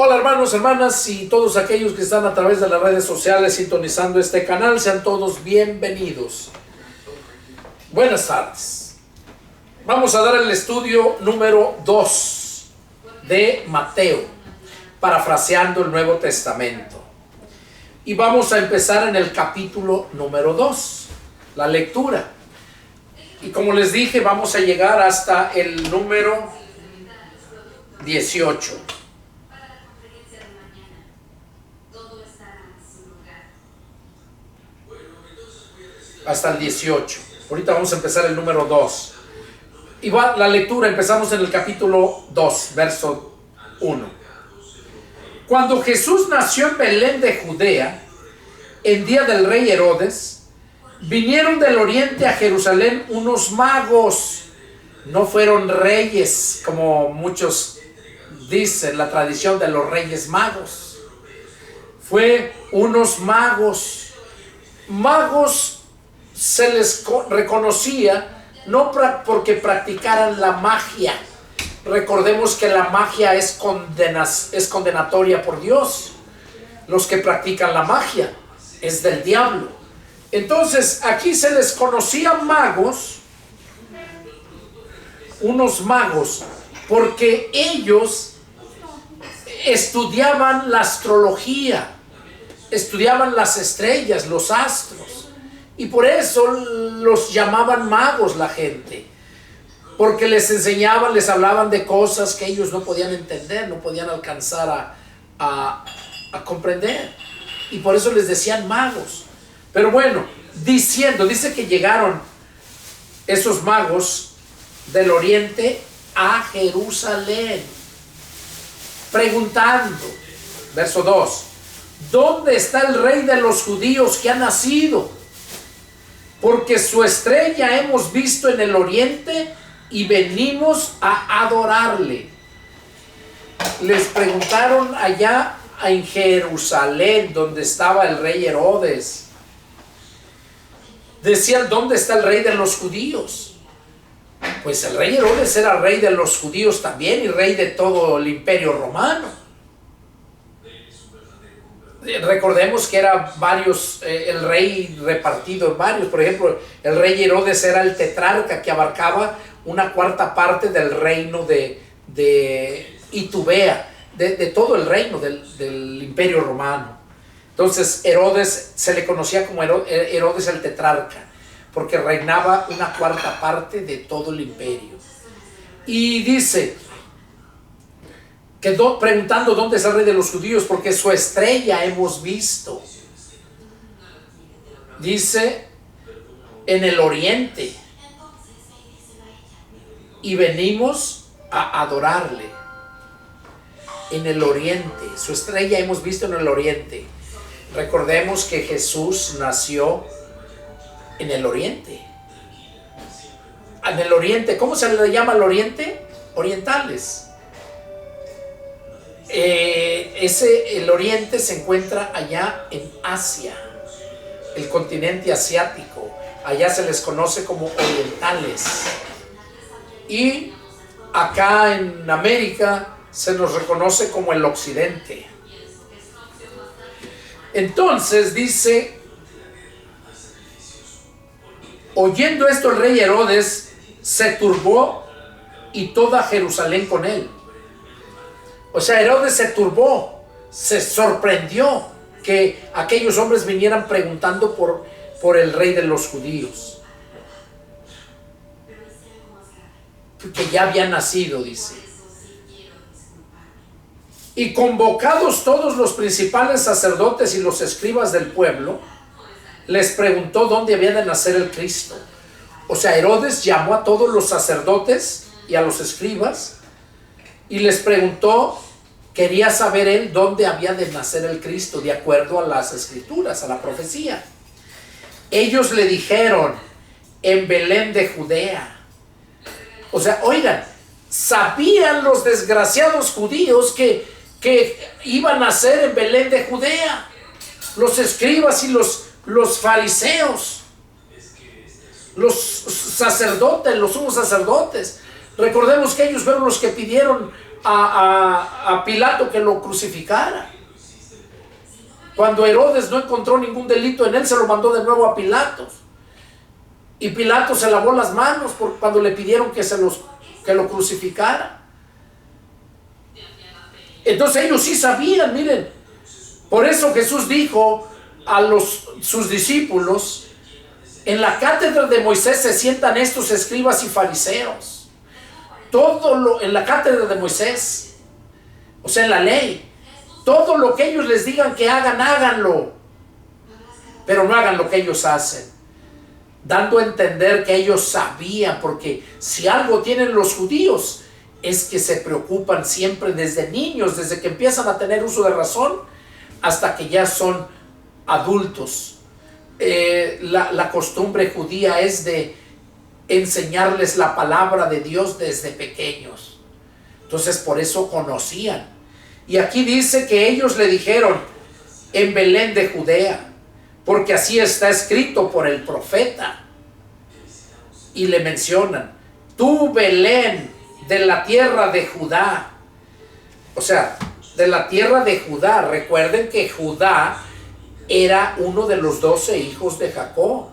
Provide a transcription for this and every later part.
Hola hermanos, hermanas y todos aquellos que están a través de las redes sociales sintonizando este canal, sean todos bienvenidos. Buenas tardes. Vamos a dar el estudio número 2 de Mateo, parafraseando el Nuevo Testamento. Y vamos a empezar en el capítulo número 2, la lectura. Y como les dije, vamos a llegar hasta el número 18. Hasta el 18. Ahorita vamos a empezar el número 2. Y va la lectura, empezamos en el capítulo 2, verso 1. Cuando Jesús nació en Belén de Judea, en día del rey Herodes, vinieron del oriente a Jerusalén unos magos. No fueron reyes, como muchos dicen, la tradición de los reyes magos. Fue unos magos. Magos se les reconocía no porque practicaran la magia. Recordemos que la magia es condenatoria por Dios. Los que practican la magia es del diablo. Entonces aquí se les conocía magos, unos magos, porque ellos estudiaban la astrología, estudiaban las estrellas, los astros. Y por eso los llamaban magos la gente, porque les enseñaban, les hablaban de cosas que ellos no podían entender, no podían alcanzar a comprender. Y por eso les decían magos. Pero bueno, dice que llegaron esos magos del oriente a Jerusalén, preguntando, verso 2, ¿dónde está el rey de los judíos que ha nacido? Porque su estrella hemos visto en el oriente y venimos a adorarle. Les preguntaron allá en Jerusalén, donde estaba el rey Herodes. Decían, ¿dónde está el rey de los judíos? Pues el rey Herodes era rey de los judíos también y rey de todo el imperio romano. Recordemos que era varios, el rey repartido en varios. Por ejemplo, el rey Herodes era el tetrarca que abarcaba una cuarta parte del reino de Itubea, de todo el reino del imperio romano. Entonces Herodes se le conocía como Herodes el tetrarca, porque reinaba una cuarta parte de todo el imperio. Y dice, quedó preguntando dónde es el rey de los judíos, porque su estrella hemos visto. Dice, en el oriente, y venimos a adorarle. En el oriente, su estrella hemos visto en el oriente. Recordemos que Jesús nació en el oriente. En el oriente, ¿cómo se le llama al oriente? Orientales. El oriente se encuentra allá en Asia, el continente asiático. Allá se les conoce como orientales. Y acá en América se nos reconoce como el occidente. Entonces dice, oyendo esto el rey Herodes se turbó y toda Jerusalén con él. O sea, Herodes se turbó, se sorprendió que aquellos hombres vinieran preguntando por el rey de los judíos, que ya había nacido, dice. Y convocados todos los principales sacerdotes y los escribas del pueblo, les preguntó dónde había de nacer el Cristo. O sea, Herodes llamó a todos los sacerdotes y a los escribas y les preguntó, quería saber él dónde había de nacer el Cristo, de acuerdo a las escrituras, a la profecía. Ellos le dijeron, en Belén de Judea. O sea, oigan, sabían los desgraciados judíos que iba a nacer en Belén de Judea. Los escribas y los fariseos, los sacerdotes, los sumos sacerdotes. Recordemos que ellos fueron los que pidieron a Pilato que lo crucificara. Cuando Herodes no encontró ningún delito en él, se lo mandó de nuevo a Pilato. Y Pilato se lavó las manos cuando le pidieron que lo crucificara. Entonces ellos sí sabían, miren. Por eso Jesús dijo a sus discípulos: en la cátedra de Moisés se sientan estos escribas y fariseos. En la cátedra de Moisés, o sea, en la ley, todo lo que ellos les digan que hagan, háganlo, pero no hagan lo que ellos hacen, dando a entender que ellos sabían, porque si algo tienen los judíos es que se preocupan siempre desde niños, desde que empiezan a tener uso de razón hasta que ya son adultos. La costumbre judía es de enseñarles la palabra de Dios desde pequeños. Entonces por eso conocían. Y aquí dice que ellos le dijeron: en Belén de Judea, porque así está escrito por el profeta. Y le mencionan: tú, Belén, de la tierra de Judá. O sea, de la tierra de Judá. Recuerden que Judá era uno de los 12 hijos de Jacob.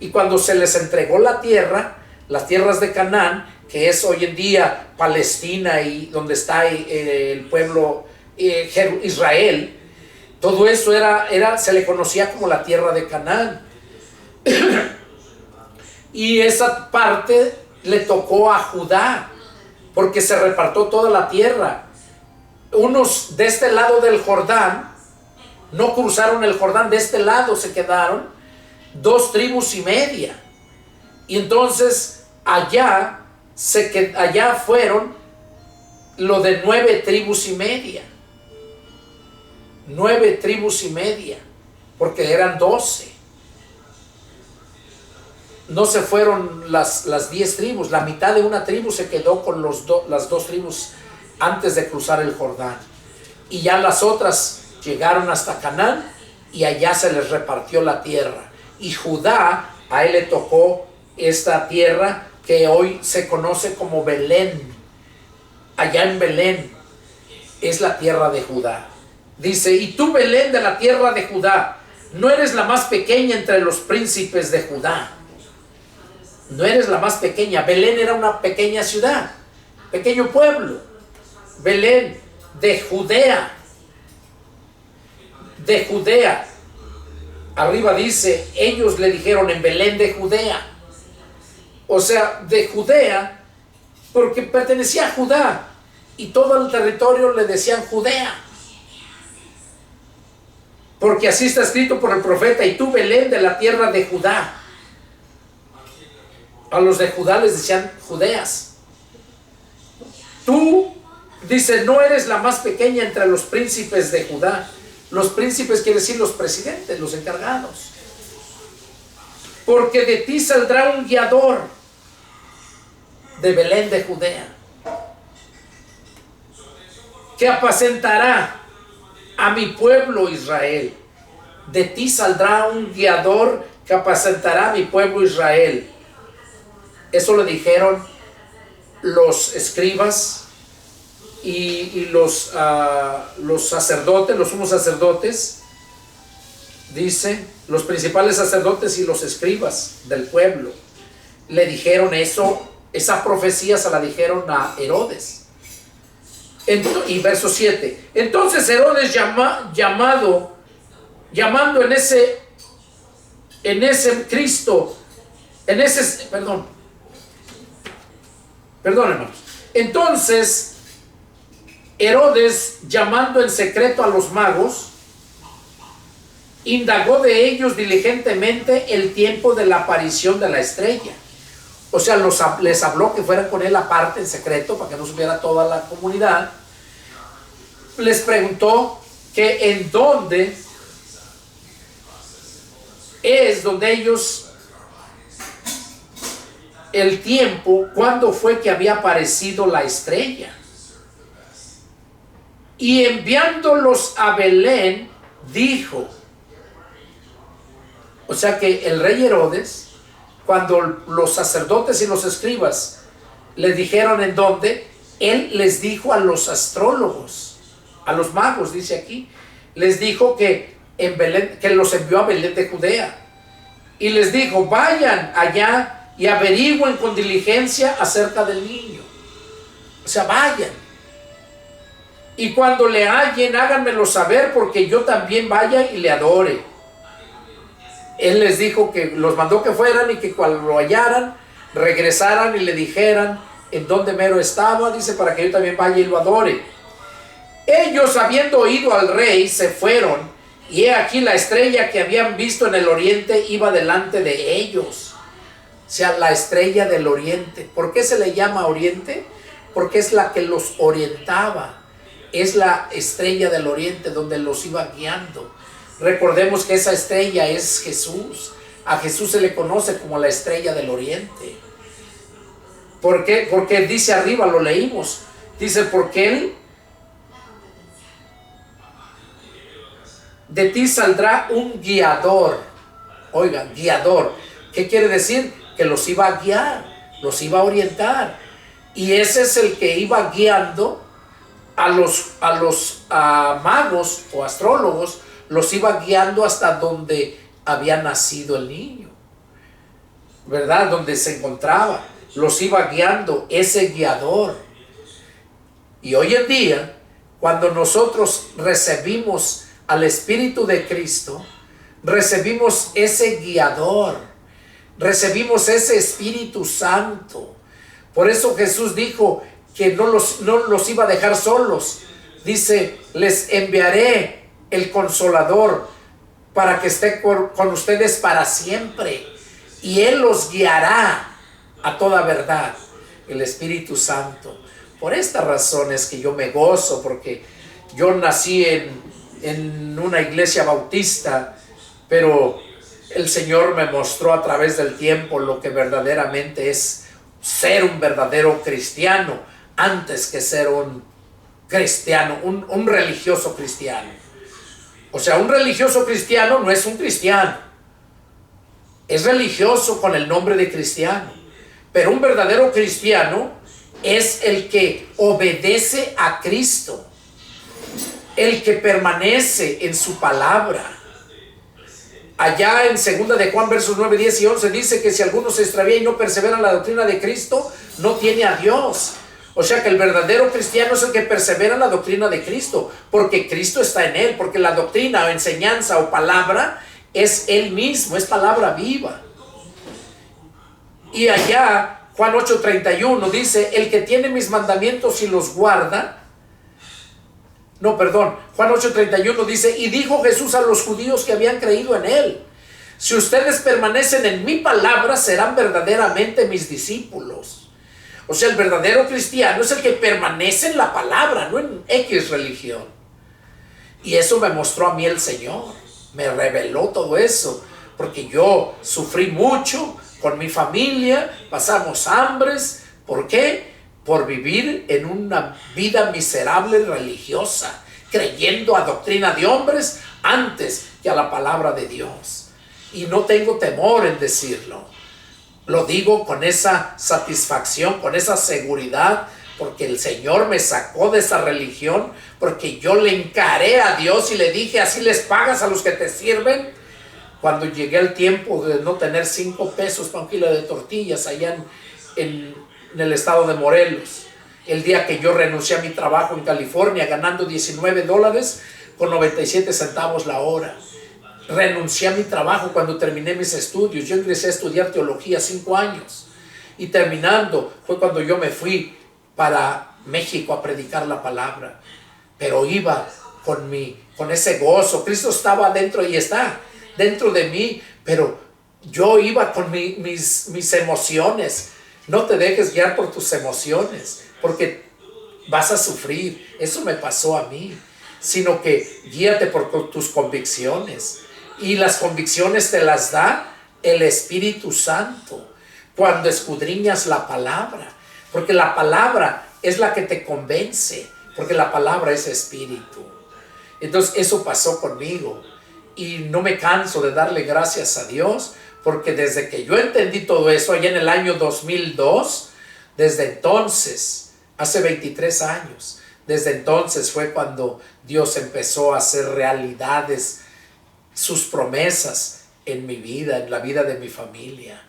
Y cuando se les entregó la tierra, las tierras de Canaán, que es hoy en día Palestina y donde está el pueblo Israel, todo eso se le conocía como la tierra de Canaán. Y esa parte le tocó a Judá, porque se repartió toda la tierra. Unos de este lado del Jordán no cruzaron el Jordán, de este lado se quedaron 2 tribus y media. Y entonces allá fueron lo de 9 tribus y media. 9 tribus y media, porque eran 12. No se fueron las 10 tribus. La mitad de una tribu se quedó con las 2 tribus antes de cruzar el Jordán. Y ya las otras llegaron hasta Canaán y allá se les repartió la tierra. Y Judá, a él le tocó esta tierra que hoy se conoce como Belén. Allá en Belén es la tierra de Judá. Dice: y tú, Belén, de la tierra de Judá, no eres la más pequeña entre los príncipes de Judá. No eres la más pequeña. Belén era una pequeña ciudad, pequeño pueblo. Belén de Judea. De Judea. Arriba dice: ellos le dijeron en Belén de Judea. O sea, de Judea, porque pertenecía a Judá. Y todo el territorio le decían Judea. Porque así está escrito por el profeta: y tú, Belén, de la tierra de Judá. A los de Judá les decían Judeas. Tú, dice, no eres la más pequeña entre los príncipes de Judá. Los príncipes quiere decir los presidentes, los encargados. Porque de ti saldrá un guiador de Belén de Judea, que apacentará a mi pueblo Israel. De ti saldrá un guiador que apacentará a mi pueblo Israel. Eso le dijeron los escribas y los sacerdotes, los sumos sacerdotes. Dice, los principales sacerdotes y los escribas del pueblo le dijeron eso. Esa profecía se la dijeron a Herodes. Y verso 7. Entonces Herodes llamando en ese Cristo, perdón hermanos. Entonces Herodes, llamando en secreto a los magos, indagó de ellos diligentemente el tiempo de la aparición de la estrella. O sea, les habló que fueran con él aparte en secreto para que no supiera toda la comunidad. Les preguntó que en dónde es donde ellos, el tiempo, cuándo fue que había aparecido la estrella. Y enviándolos a Belén, dijo. O sea que el rey Herodes, cuando los sacerdotes y los escribas le dijeron en dónde, Él les dijo a los astrólogos, a los magos, dice aquí, les dijo que en Belén, que los envió a Belén de Judea. Y les dijo, vayan allá y averigüen con diligencia acerca del niño. O sea, vayan. Y cuando le hallen, háganmelo saber, porque yo también vaya y le adore. Él les dijo que los mandó que fueran y que cuando lo hallaran, regresaran y le dijeran en dónde mero estaba, dice, para que yo también vaya y lo adore. Ellos, habiendo oído al rey, se fueron, y he aquí la estrella que habían visto en el oriente iba delante de ellos. O sea, la estrella del oriente. ¿Por qué se le llama oriente? Porque es la que los orientaba. Es la estrella del oriente donde los iba guiando. Recordemos que esa estrella es Jesús. A Jesús se le conoce como la estrella del oriente. ¿Por qué? Porque dice arriba, lo leímos. Dice, porque Él, de ti saldrá un guiador. Oiga, guiador. ¿Qué quiere decir? Que los iba a guiar, los iba a orientar. Y ese es el que iba guiando a los magos o astrólogos, los iba guiando hasta donde había nacido el niño, ¿verdad? Donde se encontraba, los iba guiando ese guiador. Y hoy en día, cuando nosotros recibimos al Espíritu de Cristo, recibimos ese guiador, recibimos ese Espíritu Santo. Por eso Jesús dijo que no los iba a dejar solos. Dice, les enviaré el Consolador para que esté con ustedes para siempre. Y Él los guiará a toda verdad, el Espíritu Santo. Por esta razón es que yo me gozo, porque yo nací en una iglesia bautista, pero el Señor me mostró a través del tiempo lo que verdaderamente es ser un verdadero cristiano, antes que ser un cristiano, un religioso cristiano. O sea, un religioso cristiano no es un cristiano, es religioso con el nombre de cristiano, pero un verdadero cristiano es el que obedece a Cristo, el que permanece en su palabra. Allá en 2 de Juan versos 9, 10 y 11 dice que si alguno se extravía y no persevera en la doctrina de Cristo, no tiene a Dios. O sea que el verdadero cristiano es el que persevera en la doctrina de Cristo, porque Cristo está en él, porque la doctrina o enseñanza o palabra es Él mismo, es palabra viva. Y allá Juan 8:31 dice, el que tiene mis mandamientos y los guarda. Juan 8:31 dice, y dijo Jesús a los judíos que habían creído en Él, si ustedes permanecen en mi palabra, serán verdaderamente mis discípulos. O sea, el verdadero cristiano es el que permanece en la palabra, no en X religión. Y eso me mostró a mí el Señor, me reveló todo eso, porque yo sufrí mucho con mi familia, pasamos hambres. ¿Por qué? Por vivir en una vida miserable religiosa, creyendo a doctrina de hombres antes que a la palabra de Dios. Y no tengo temor en decirlo. Lo digo con esa satisfacción, con esa seguridad, porque el Señor me sacó de esa religión, porque yo le encaré a Dios y le dije, así les pagas a los que te sirven. Cuando llegué al tiempo de no tener 5 pesos para un kilo de tortillas allá en el estado de Morelos, el día que yo renuncié a mi trabajo en California ganando $19 con 97 centavos la hora, renuncié a mi trabajo cuando terminé mis estudios. Yo ingresé a estudiar teología 5 años y terminando fue cuando yo me fui para México a predicar la palabra, pero iba con ese gozo. Cristo estaba dentro y está dentro de mí, pero yo iba con mis emociones. No te dejes guiar por tus emociones, porque vas a sufrir. Eso me pasó a mí. Sino que guíate por tus convicciones. Y las convicciones te las da el Espíritu Santo cuando escudriñas la palabra. Porque la palabra es la que te convence, porque la palabra es espíritu. Entonces eso pasó conmigo. Y no me canso de darle gracias a Dios, porque desde que yo entendí todo eso, allá en el año 2002, desde entonces hace 23 años. Desde entonces fue cuando Dios empezó a hacer realidades sus promesas en mi vida, en la vida de mi familia.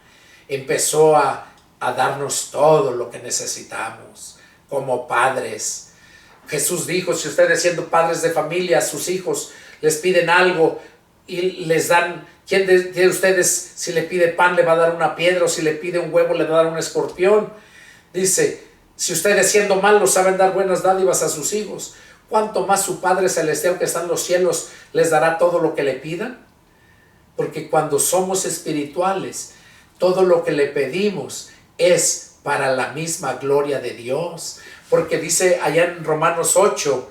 Empezó a darnos todo lo que necesitamos como padres. Jesús dijo, si ustedes siendo padres de familia, a sus hijos les piden algo y les dan, ¿quién de ustedes si le pide pan le va a dar una piedra, o si le pide un huevo le va a dar un escorpión? Dice, si ustedes siendo malos saben dar buenas dádivas a sus hijos, ¿cuánto más su Padre Celestial que está en los cielos les dará todo lo que le pidan? Porque cuando somos espirituales, todo lo que le pedimos es para la misma gloria de Dios. Porque dice allá en Romanos 8,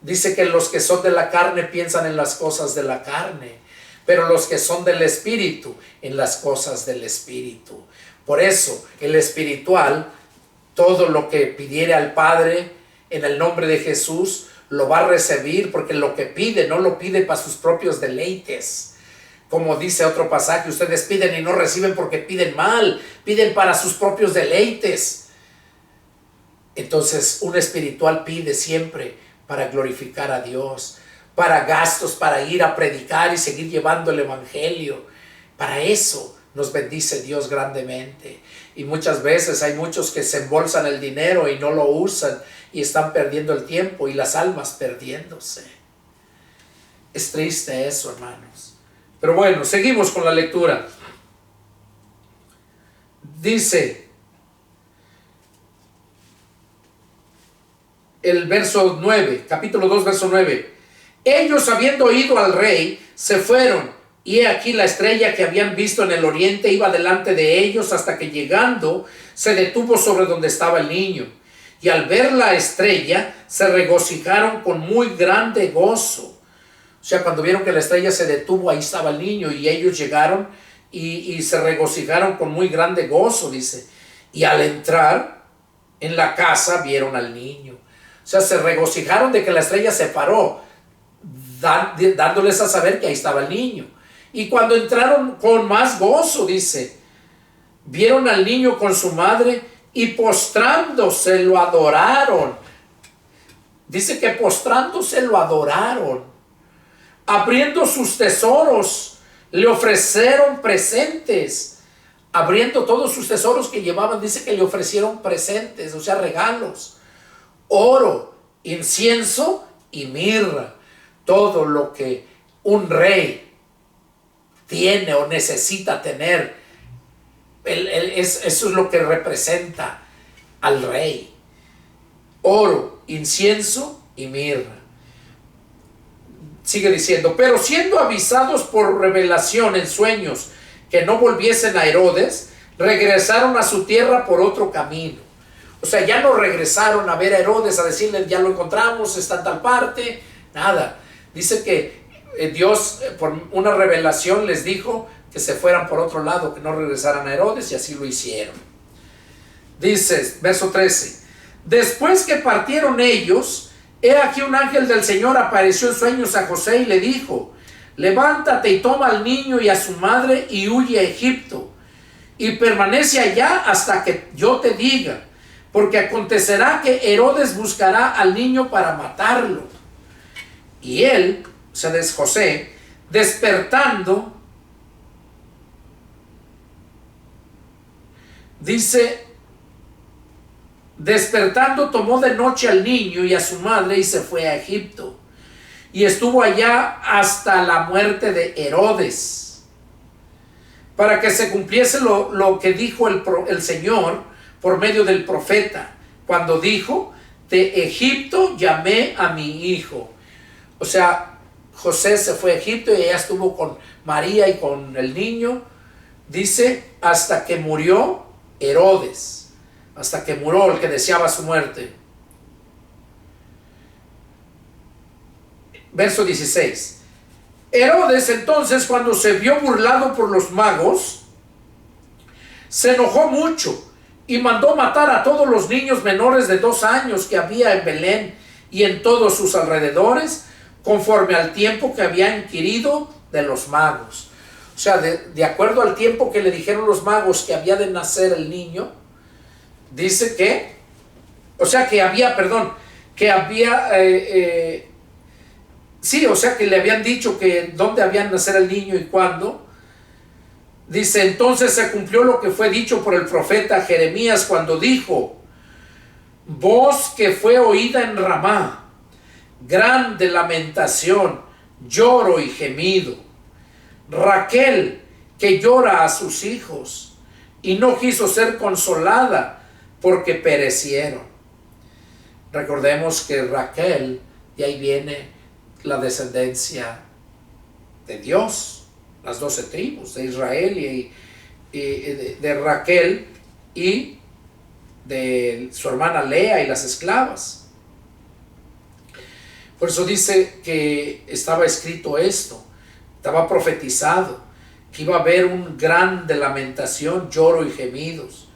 dice que los que son de la carne piensan en las cosas de la carne, pero los que son del Espíritu, en las cosas del Espíritu. Por eso, el espiritual, todo lo que pidiere al Padre en el nombre de Jesús, lo va a recibir, porque lo que pide, no lo pide para sus propios deleites. Como dice otro pasaje, ustedes piden y no reciben porque piden mal, piden para sus propios deleites. Entonces, un espiritual pide siempre para glorificar a Dios, para gastos, para ir a predicar y seguir llevando el evangelio. Para eso nos bendice Dios grandemente. Y muchas veces hay muchos que se embolsan el dinero y no lo usan y están perdiendo el tiempo y las almas perdiéndose. Es triste eso, hermanos. Pero bueno, seguimos con la lectura. Dice el verso 9, capítulo 2, verso 9. Ellos, habiendo oído al rey, se fueron, y he aquí la estrella que habían visto en el oriente iba delante de ellos, hasta que llegando se detuvo sobre donde estaba el niño. Y al ver la estrella se regocijaron con muy grande gozo. O sea, cuando vieron que la estrella se detuvo, ahí estaba el niño, y ellos llegaron y se regocijaron con muy grande gozo, dice. Y al entrar en la casa vieron al niño. O sea, se regocijaron de que la estrella se paró, dándoles a saber que ahí estaba el niño. Y cuando entraron con más gozo, dice, vieron al niño con su madre y postrándose lo adoraron. Dice que postrándose lo adoraron. Abriendo sus tesoros, le ofrecieron presentes. Abriendo todos sus tesoros que llevaban, dice que le ofrecieron presentes, o sea, regalos. Oro, incienso y mirra. Todo lo que un rey tiene o necesita tener, eso es lo que representa al rey. Oro, incienso y mirra. Sigue diciendo, pero siendo avisados por revelación en sueños que no volviesen a Herodes, regresaron a su tierra por otro camino. O sea, ya no regresaron a ver a Herodes a decirle, ya lo encontramos, está en tal parte, nada. Dice que Dios por una revelación les dijo que se fueran por otro lado, que no regresaran a Herodes, y así lo hicieron. Dice, verso 13, después que partieron ellos, he aquí un ángel del Señor apareció en sueños a José y le dijo, levántate y toma al niño y a su madre y huye a Egipto, y permanece allá hasta que yo te diga, porque acontecerá que Herodes buscará al niño para matarlo. Y él, o sea, es José, despertando, dice, despertando tomó de noche al niño y a su madre y se fue a Egipto. Y estuvo allá hasta la muerte de Herodes, para que se cumpliese lo que dijo el Señor por medio del profeta, cuando dijo, de Egipto llamé a mi hijo. O sea, José se fue a Egipto y ella estuvo con María y con el niño, dice, hasta que murió Herodes, hasta que murió el que deseaba su muerte. Verso 16. Herodes entonces, cuando se vio burlado por los magos, se enojó mucho y mandó matar a todos los niños menores de 2 años que había en Belén y en todos sus alrededores, conforme al tiempo que había inquirido de los magos. O sea, de acuerdo al tiempo que le dijeron los magos que había de nacer el niño, dice que O sea que había, perdón, que había, sí, o sea que le habían dicho que dónde habían de nacer el niño y cuándo. Dice, entonces se cumplió lo que fue dicho por el profeta Jeremías cuando dijo, voz que fue oída en Ramá, grande lamentación, lloro y gemido. Raquel, que llora a sus hijos y no quiso ser consolada porque perecieron. Recordemos que Raquel, de ahí viene la descendencia de Dios, las 12 tribus de Israel y de Raquel y de su hermana Lea y las esclavas. Por eso dice que estaba escrito esto, estaba profetizado, que iba a haber un gran de lamentación, lloro y gemidos.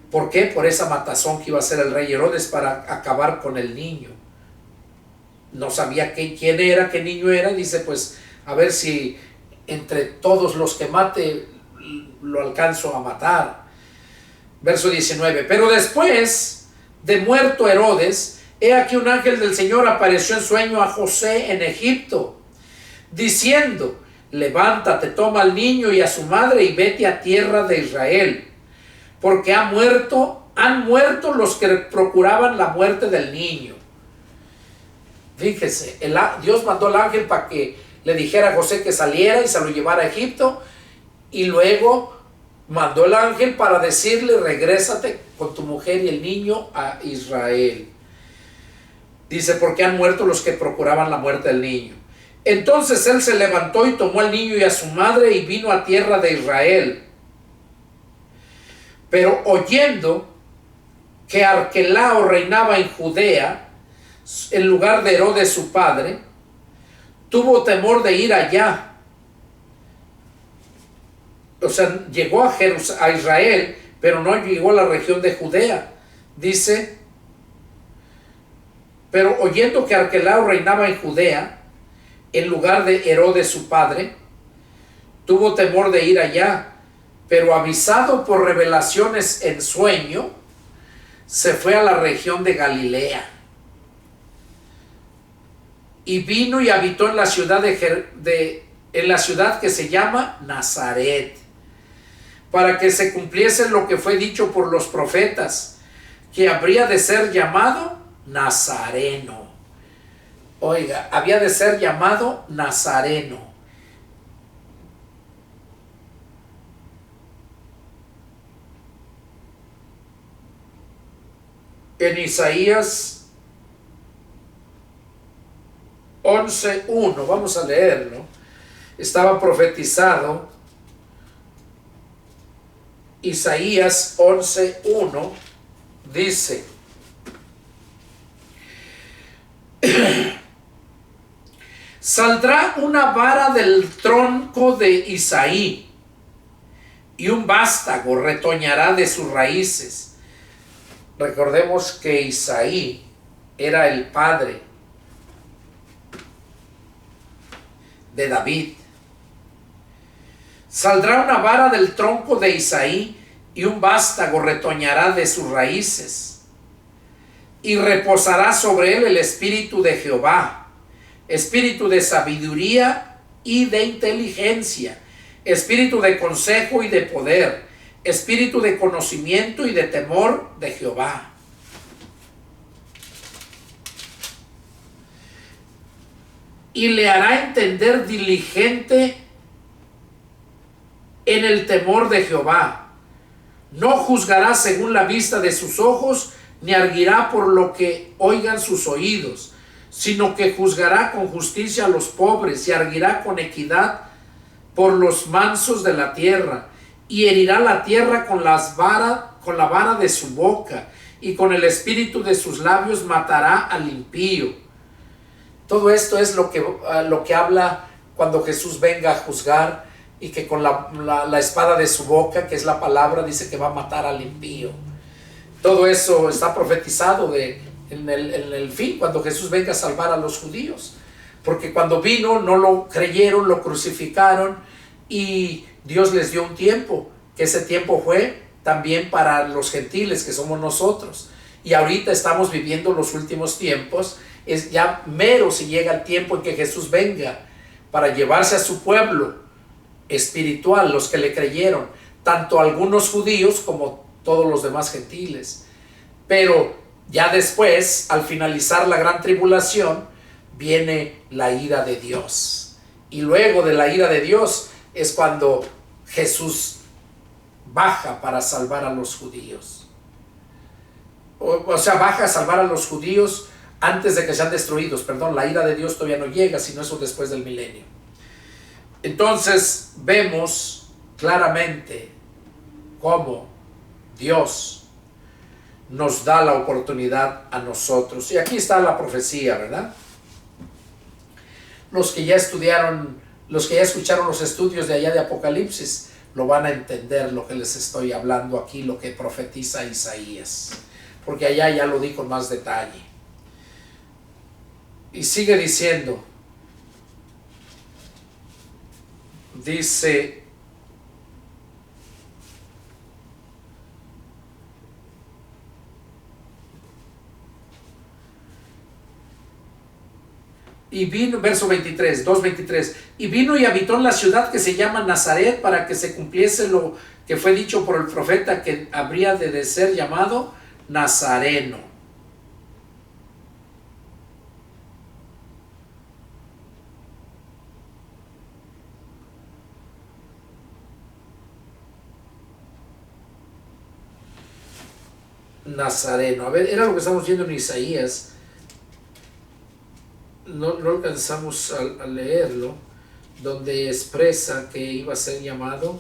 ¿Por qué? Por esa matazón que iba a hacer el rey Herodes para acabar con el niño. No sabía quién era, qué niño era. Dice, pues, a ver si entre todos los que mate lo alcanzo a matar. Verso 19. Pero después de muerto Herodes, he aquí un ángel del Señor apareció en sueño a José en Egipto, diciendo, levántate, toma al niño y a su madre y vete a tierra de Israel, porque han muerto los que procuraban la muerte del niño. Fíjese, Dios mandó al ángel para que le dijera a José que saliera y se lo llevara a Egipto, y luego mandó el ángel para decirle, regrésate con tu mujer y el niño a Israel. Dice, porque han muerto los que procuraban la muerte del niño. Entonces él se levantó y tomó al niño y a su madre y vino a tierra de Israel. Pero oyendo que Arquelao reinaba en Judea, en lugar de Herodes su padre, tuvo temor de ir allá. O sea, llegó a Israel, pero no llegó a la región de Judea. Dice, pero oyendo que Arquelao reinaba en Judea, en lugar de Herodes su padre, tuvo temor de ir allá, pero avisado por revelaciones en sueño, se fue a la región de Galilea. Y vino y habitó en la ciudad en la ciudad que se llama Nazaret, para que se cumpliese lo que fue dicho por los profetas, que habría de ser llamado Nazareno. Oiga, había de ser llamado Nazareno. En Isaías 11:1, vamos a leerlo, estaba profetizado. Isaías 11:1 dice, saldrá una vara del tronco de Isaí y un vástago retoñará de sus raíces. Recordemos que Isaí era el padre de David. Saldrá una vara del tronco de Isaí y un vástago retoñará de sus raíces. Y reposará sobre él el espíritu de Jehová, espíritu de sabiduría y de inteligencia, espíritu de consejo y de poder, espíritu de conocimiento y de temor de Jehová. Y le hará entender diligente en el temor de Jehová. No juzgará según la vista de sus ojos, ni arguirá por lo que oigan sus oídos, sino que juzgará con justicia a los pobres y arguirá con equidad por los mansos de la tierra, y herirá la tierra con la vara de su boca, y con el espíritu de sus labios matará al impío. Todo esto es lo que habla cuando Jesús venga a juzgar, y que con la espada de su boca, que es la palabra, dice que va a matar al impío. Todo eso está profetizado en el fin, cuando Jesús venga a salvar a los judíos. Porque cuando vino no lo creyeron, lo crucificaron, y Dios les dio un tiempo, que ese tiempo fue también para los gentiles, que somos nosotros. y ahorita estamos viviendo los últimos tiempos. Es ya mero si llega el tiempo en que Jesús venga para llevarse a su pueblo espiritual, los que le creyeron, tanto algunos judíos como todos los demás gentiles. Pero ya después, al finalizar la gran tribulación, viene la ira de Dios. Y luego de la ira de Dios es cuando Jesús baja para salvar a los judíos. O sea, baja a salvar a los judíos antes de que sean destruidos. Perdón, la ira de Dios todavía no llega, sino eso después del milenio. Entonces vemos claramente cómo Dios nos da la oportunidad a nosotros. Y aquí está la profecía, ¿verdad? Los que ya estudiaron, los que ya escucharon los estudios de allá de Apocalipsis, lo van a entender lo que les estoy hablando aquí, lo que profetiza Isaías. Porque allá ya lo di con más detalle. Y sigue diciendo, dice, y vino, verso 23, 2:23, y vino y habitó en la ciudad que se llama Nazaret para que se cumpliese lo que fue dicho por el profeta, que habría de ser llamado Nazareno. Nazareno, a ver, era lo que estamos viendo en Isaías. No alcanzamos a leerlo, donde expresa que iba a ser llamado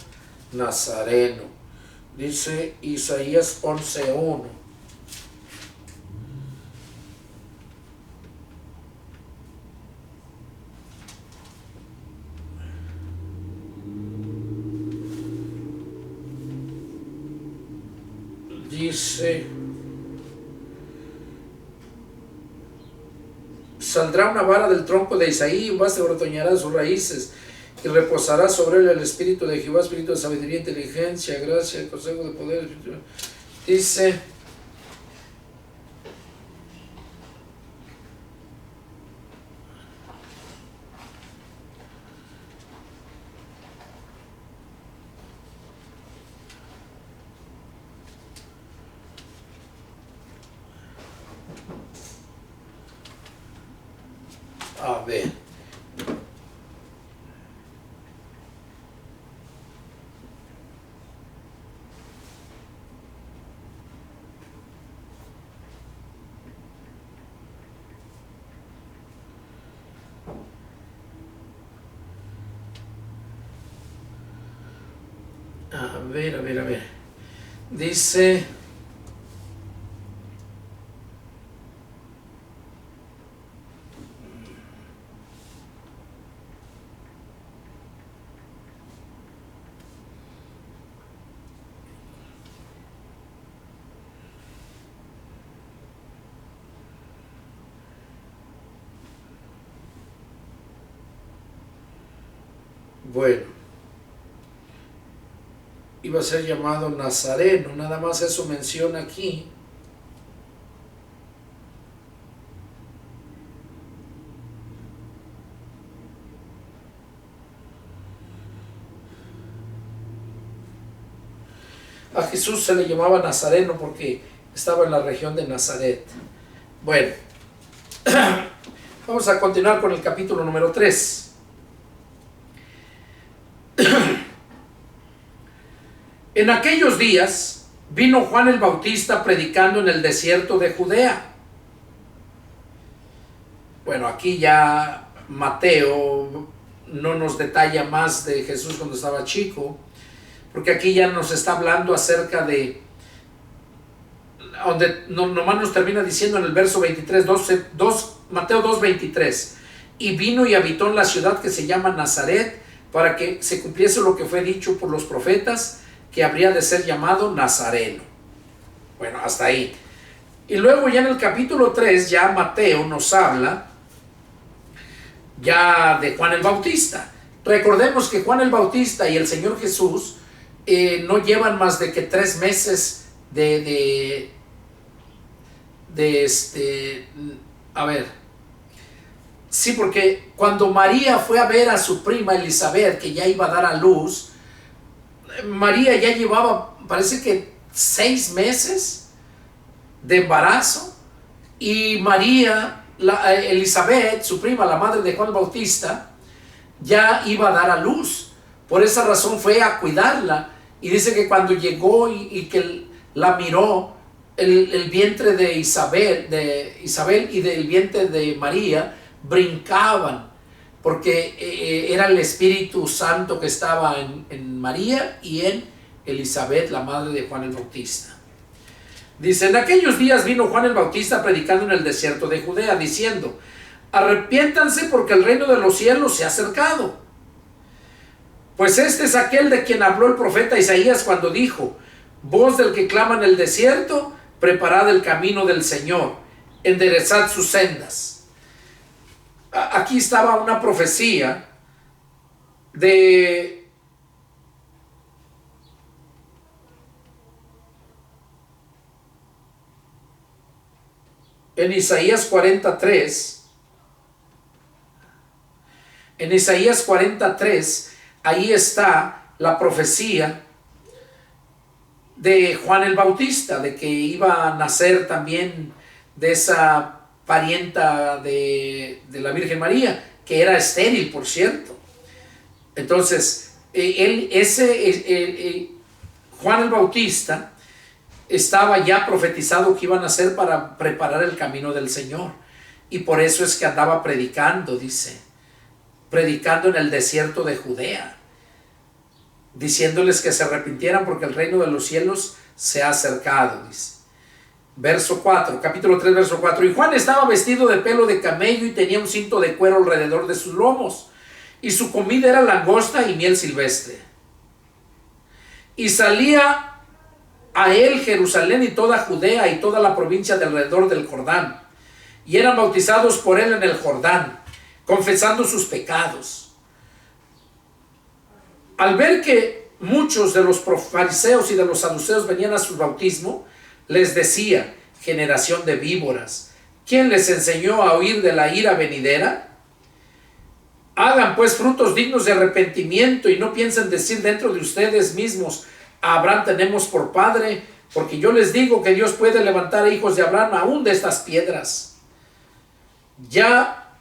Nazareno. Dice Isaías 11:1. Dice: saldrá una vara del tronco de Isaí, y un vasto brotoñará de sus raíces, y reposará sobre él el espíritu de Jehová, espíritu de sabiduría, inteligencia, gracia, consejo de poder. Dice: a ver, a ver. Dice: bueno, iba a ser llamado Nazareno, nada más eso menciona aquí. A Jesús se le llamaba Nazareno porque estaba en la región de Nazaret. Bueno, vamos a continuar con el capítulo número 3. En aquellos días vino Juan el Bautista predicando en el desierto de Judea. Bueno, aquí ya Mateo no nos detalla más de Jesús cuando estaba chico, porque aquí ya nos está hablando acerca de, donde nomás nos termina diciendo en el verso 23, Mateo 2:23, y vino y habitó en la ciudad que se llama Nazaret, para que se cumpliese lo que fue dicho por los profetas, que habría de ser llamado Nazareno. Bueno, hasta ahí. Y luego ya en el capítulo 3, ya Mateo nos habla ya de Juan el Bautista. Recordemos que Juan el Bautista y el Señor Jesús no llevan más de que 3 meses de a ver, sí, porque cuando María fue a ver a su prima Elizabeth, que ya iba a dar a luz, María ya llevaba, parece que 6 meses de embarazo, y María, Elizabeth, su prima, la madre de Juan Bautista, ya iba a dar a luz. Por esa razón fue a cuidarla, y dice que cuando llegó y que la miró, el vientre de Isabel y del vientre de María brincaban, porque era el Espíritu Santo que estaba en María y en Elizabeth, la madre de Juan el Bautista. Dice: en aquellos días vino Juan el Bautista predicando en el desierto de Judea, diciendo: arrepiéntanse, porque el reino de los cielos se ha acercado. Pues este es aquel de quien habló el profeta Isaías cuando dijo: voz del que clama en el desierto, preparad el camino del Señor, enderezad sus sendas. Aquí estaba una profecía de en Isaías 43. En Isaías 43, ahí está la profecía de Juan el Bautista, de que iba a nacer también de esa parienta de la Virgen María, que era estéril, por cierto. Entonces, Juan el Bautista estaba ya profetizado que iba a nacer para preparar el camino del Señor, y por eso es que andaba predicando, dice, predicando en el desierto de Judea, diciéndoles que se arrepintieran porque el reino de los cielos se ha acercado, dice. Verso 4, capítulo 3, verso 4. Y Juan estaba vestido de pelo de camello y tenía un cinto de cuero alrededor de sus lomos, y su comida era langosta y miel silvestre. Y salía a él Jerusalén y toda Judea y toda la provincia de alrededor del Jordán, y eran bautizados por él en el Jordán, confesando sus pecados. Al ver que muchos de los fariseos y de los saduceos venían a su bautismo, les decía: generación de víboras, ¿quién les enseñó a huir de la ira venidera? Hagan pues frutos dignos de arrepentimiento, y no piensen decir dentro de ustedes mismos: a Abraham tenemos por padre, porque yo les digo que Dios puede levantar hijos de Abraham aún de estas piedras. Ya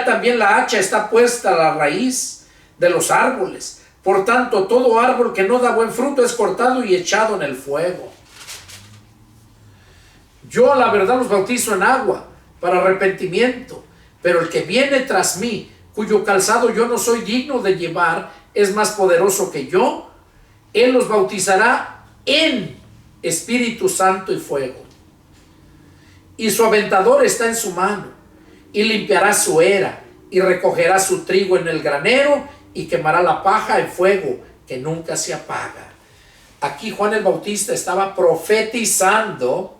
también la hacha está puesta a la raíz de los árboles. Por tanto, todo árbol que no da buen fruto es cortado y echado en el fuego. Yo, la verdad, los bautizo en agua para arrepentimiento, pero el que viene tras mí, cuyo calzado yo no soy digno de llevar, es más poderoso que yo. Él los bautizará en Espíritu Santo y fuego. Y su aventador está en su mano, y limpiará su era, y recogerá su trigo en el granero, y quemará la paja en fuego que nunca se apaga. Aquí Juan el Bautista estaba profetizando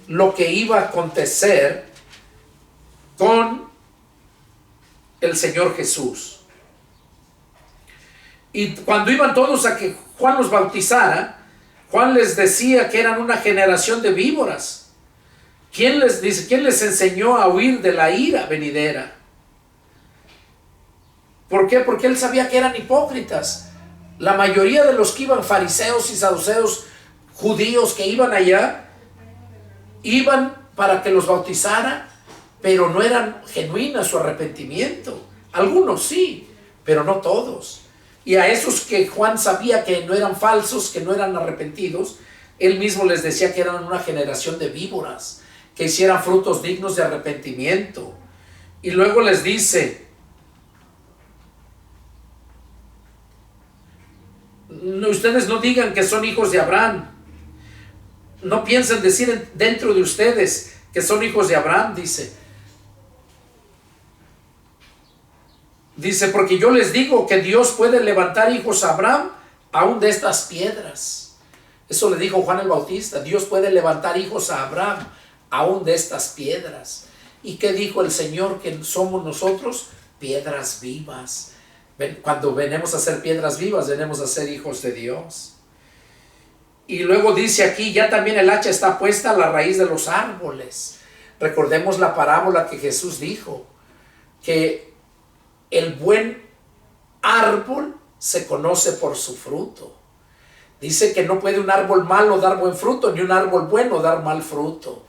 lo que iba a acontecer con el Señor Jesús. Y cuando iban todos a que Juan los bautizara, Juan les decía que eran una generación de víboras. ¿Quién les enseñó a huir de la ira venidera? ¿Por qué? Porque él sabía que eran hipócritas. La mayoría de los que iban, fariseos y saduceos, judíos que iban allá, iban para que los bautizara, pero no eran genuinas su arrepentimiento. Algunos sí, pero no todos. Y a esos que Juan sabía que no eran falsos, que no eran arrepentidos, él mismo les decía que eran una generación de víboras, que hicieran frutos dignos de arrepentimiento. Y luego les dice: ustedes no digan que son hijos de Abraham. No piensen decir dentro de ustedes que son hijos de Abraham, dice. Dice: porque yo les digo que Dios puede levantar hijos a Abraham aún de estas piedras. Eso le dijo Juan el Bautista: Dios puede levantar hijos a Abraham aún de estas piedras. ¿Y qué dijo el Señor que somos nosotros? Piedras vivas. Cuando venimos a ser piedras vivas, venimos a ser hijos de Dios. Y luego dice aquí, ya también el hacha está puesta a la raíz de los árboles. Recordemos la parábola que Jesús dijo, que el buen árbol se conoce por su fruto. Dice que no puede un árbol malo dar buen fruto, ni un árbol bueno dar mal fruto.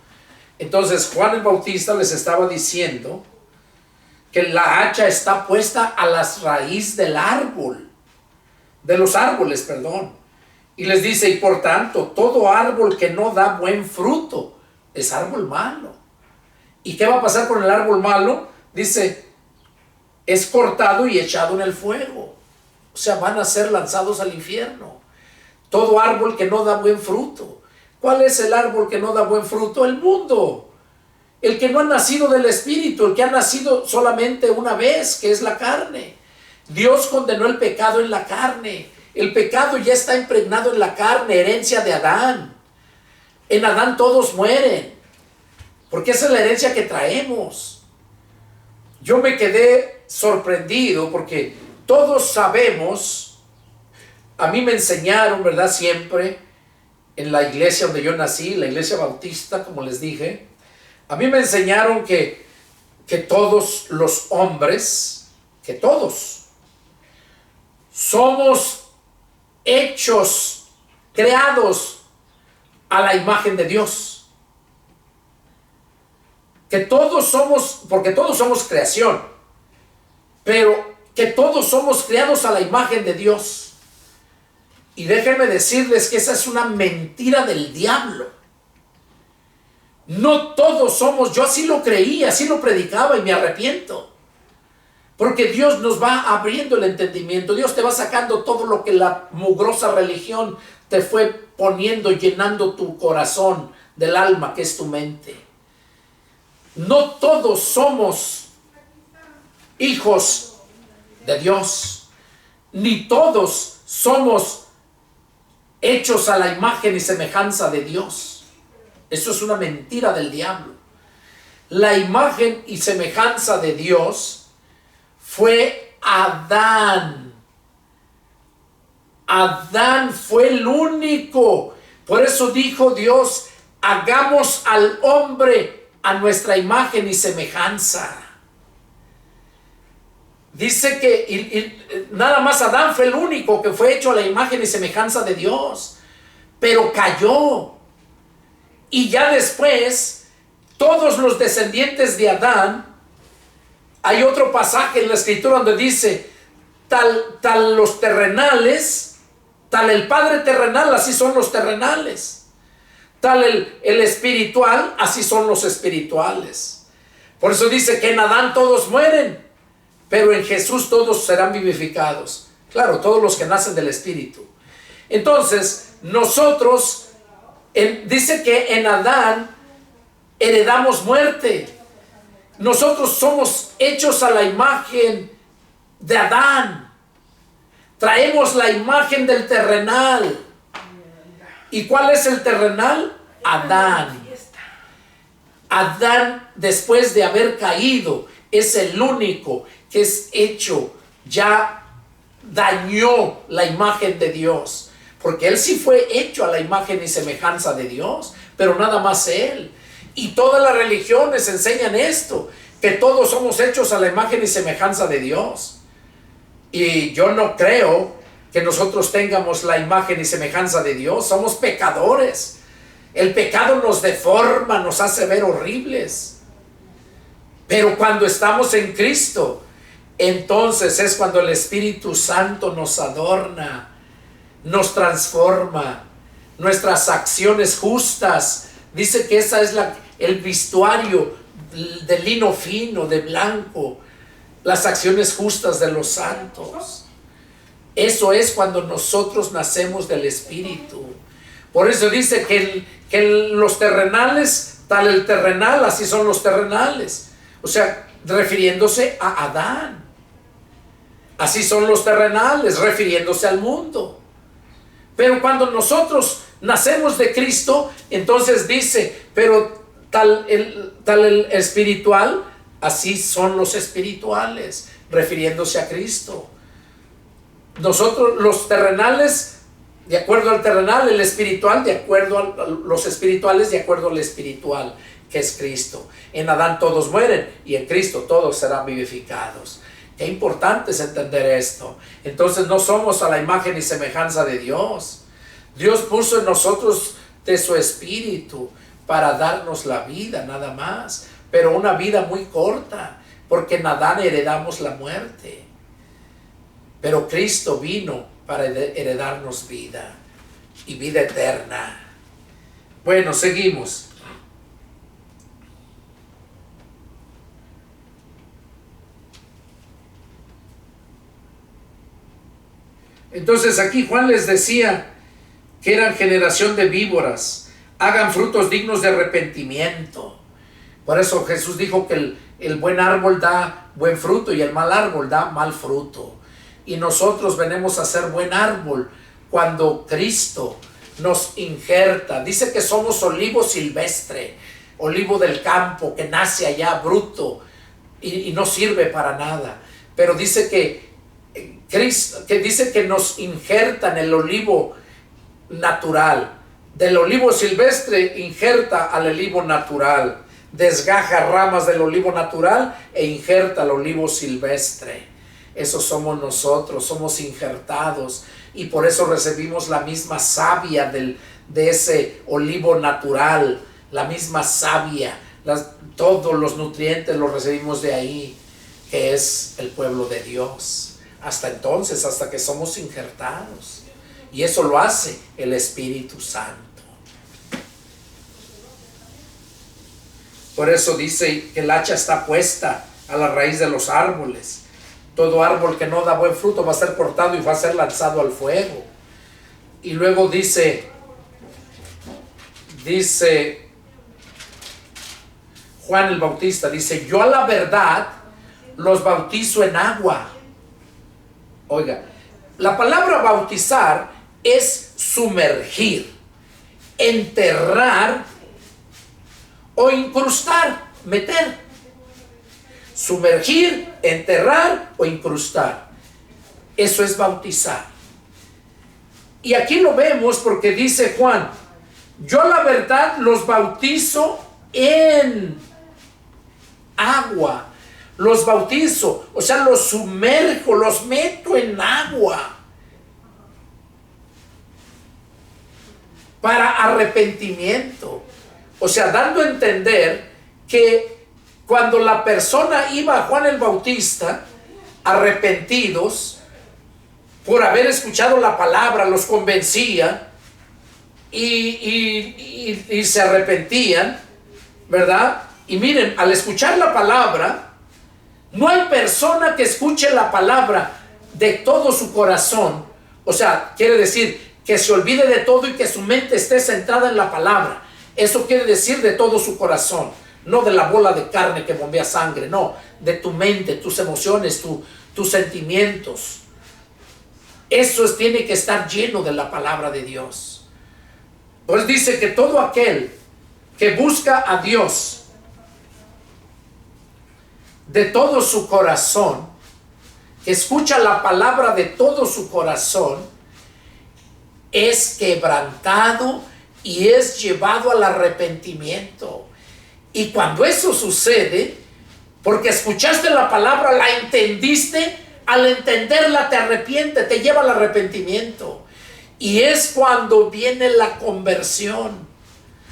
Entonces Juan el Bautista les estaba diciendo que la hacha está puesta a la raíz del árbol, de los árboles, perdón. Y les dice, y por tanto, todo árbol que no da buen fruto es árbol malo. ¿Y qué va a pasar con el árbol malo? Dice, es cortado y echado en el fuego. O sea, van a ser lanzados al infierno. Todo árbol que no da buen fruto. ¿Cuál es el árbol que no da buen fruto? El mundo. El que no ha nacido del Espíritu, el que ha nacido solamente una vez, que es la carne. Dios condenó el pecado en la carne. El pecado ya está impregnado en la carne, herencia de Adán. En Adán todos mueren, porque esa es la herencia que traemos. Yo me quedé sorprendido porque todos sabemos, a mí me enseñaron, ¿verdad? Siempre en la iglesia donde yo nací, la iglesia bautista, como les dije, a mí me enseñaron que todos los hombres, que todos, somos hechos, creados a la imagen de Dios. Que todos somos, porque todos somos creación, pero que todos somos creados a la imagen de Dios. Y déjenme decirles que esa es una mentira del diablo. No todos somos, yo así lo creía, así lo predicaba y me arrepiento. Porque Dios nos va abriendo el entendimiento. Dios te va sacando todo lo que la mugrosa religión te fue poniendo, llenando tu corazón del alma, que es tu mente. No todos somos hijos de Dios, ni todos somos hechos a la imagen y semejanza de Dios. Eso es una mentira del diablo. La imagen y semejanza de Dios fue Adán. Adán fue el único. Por eso dijo Dios, hagamos al hombre a nuestra imagen y semejanza. Dice que nada más Adán fue el único que fue hecho a la imagen y semejanza de Dios. Pero cayó. Y ya después, todos los descendientes de Adán, hay otro pasaje en la escritura donde dice, tal los terrenales, tal el Padre terrenal, así son los terrenales. Tal el espiritual, así son los espirituales. Por eso dice que en Adán todos mueren, pero en Jesús todos serán vivificados. Claro, todos los que nacen del Espíritu. Entonces, nosotros, dice que en Adán heredamos muerte. Nosotros somos hechos a la imagen de Adán. Traemos la imagen del terrenal. ¿Y cuál es el terrenal? Adán. Adán, después de haber caído, es el único que es hecho, ya dañó la imagen de Dios. Porque él sí fue hecho a la imagen y semejanza de Dios, pero nada más él. Y todas las religiones enseñan esto, que todos somos hechos a la imagen y semejanza de Dios. Y yo no creo que nosotros tengamos la imagen y semejanza de Dios. Somos pecadores. El pecado nos deforma, nos hace ver horribles. Pero cuando estamos en Cristo, entonces es cuando el Espíritu Santo nos adorna, nos transforma, nuestras acciones justas. Dice que esa es el vestuario de lino fino, de blanco, las acciones justas de los santos. Eso es cuando nosotros nacemos del Espíritu. Por eso dice que los terrenales, tal el terrenal, así son los terrenales. O sea, refiriéndose a Adán. Así son los terrenales, refiriéndose al mundo. Pero cuando nosotros nacemos de Cristo, entonces dice, pero tal el espiritual, así son los espirituales, refiriéndose a Cristo. Nosotros, los terrenales, De acuerdo al terrenal, el espiritual, de acuerdo a los espirituales, de acuerdo al espiritual, que es Cristo. En Adán todos mueren y en Cristo todos serán vivificados. Qué importante es entender esto. Entonces no somos a la imagen y semejanza de Dios. Dios puso en nosotros de su espíritu para darnos la vida, nada más. Pero una vida muy corta, porque en Adán heredamos la muerte. Pero Cristo vino para heredarnos vida y vida eterna. Bueno, seguimos. Entonces aquí Juan les decía que eran generación de víboras, hagan frutos dignos de arrepentimiento. Por eso Jesús dijo que el buen árbol da buen fruto y el mal árbol da mal fruto. Y nosotros venimos a ser buen árbol cuando Cristo nos injerta. Dice que somos olivo silvestre, olivo del campo que nace allá bruto y no sirve para nada. Pero dice que nos injerta en el olivo natural. Del olivo silvestre injerta al olivo natural. Desgaja ramas del olivo natural e injerta al olivo silvestre. Eso somos nosotros, somos injertados y por eso recibimos la misma savia de ese olivo natural, la misma savia, todos los nutrientes los recibimos de ahí, que es el pueblo de Dios. Hasta entonces, hasta que somos injertados. Y eso lo hace el Espíritu Santo. Por eso dice que el hacha está puesta a la raíz de los árboles. Todo árbol que no da buen fruto va a ser cortado y va a ser lanzado al fuego. Y luego dice Juan el Bautista, dice, yo a la verdad los bautizo en agua. Oiga, la palabra bautizar es sumergir, enterrar o incrustar, meter. Sumergir, enterrar o incrustar. Eso es bautizar. Y aquí lo vemos porque dice Juan, yo la verdad los bautizo en agua. Los bautizo, o sea, los sumerjo, los meto en agua. Para arrepentimiento. O sea, dando a entender que cuando la persona iba a Juan el Bautista, arrepentidos, por haber escuchado la palabra, los convencía y se arrepentían, ¿verdad? Y miren, al escuchar la palabra, no hay persona que escuche la palabra de todo su corazón. O sea, quiere decir que se olvide de todo y que su mente esté centrada en la palabra. Eso quiere decir de todo su corazón. No de la bola de carne que bombea sangre, no, de tu mente, tus emociones, tus sentimientos. Eso tiene que estar lleno de la palabra de Dios. Pues dice que todo aquel que busca a Dios de todo su corazón, que escucha la palabra de todo su corazón, es quebrantado y es llevado al arrepentimiento. Y cuando eso sucede, porque escuchaste la palabra, la entendiste, al entenderla te arrepiente, te lleva al arrepentimiento. Y es cuando viene la conversión.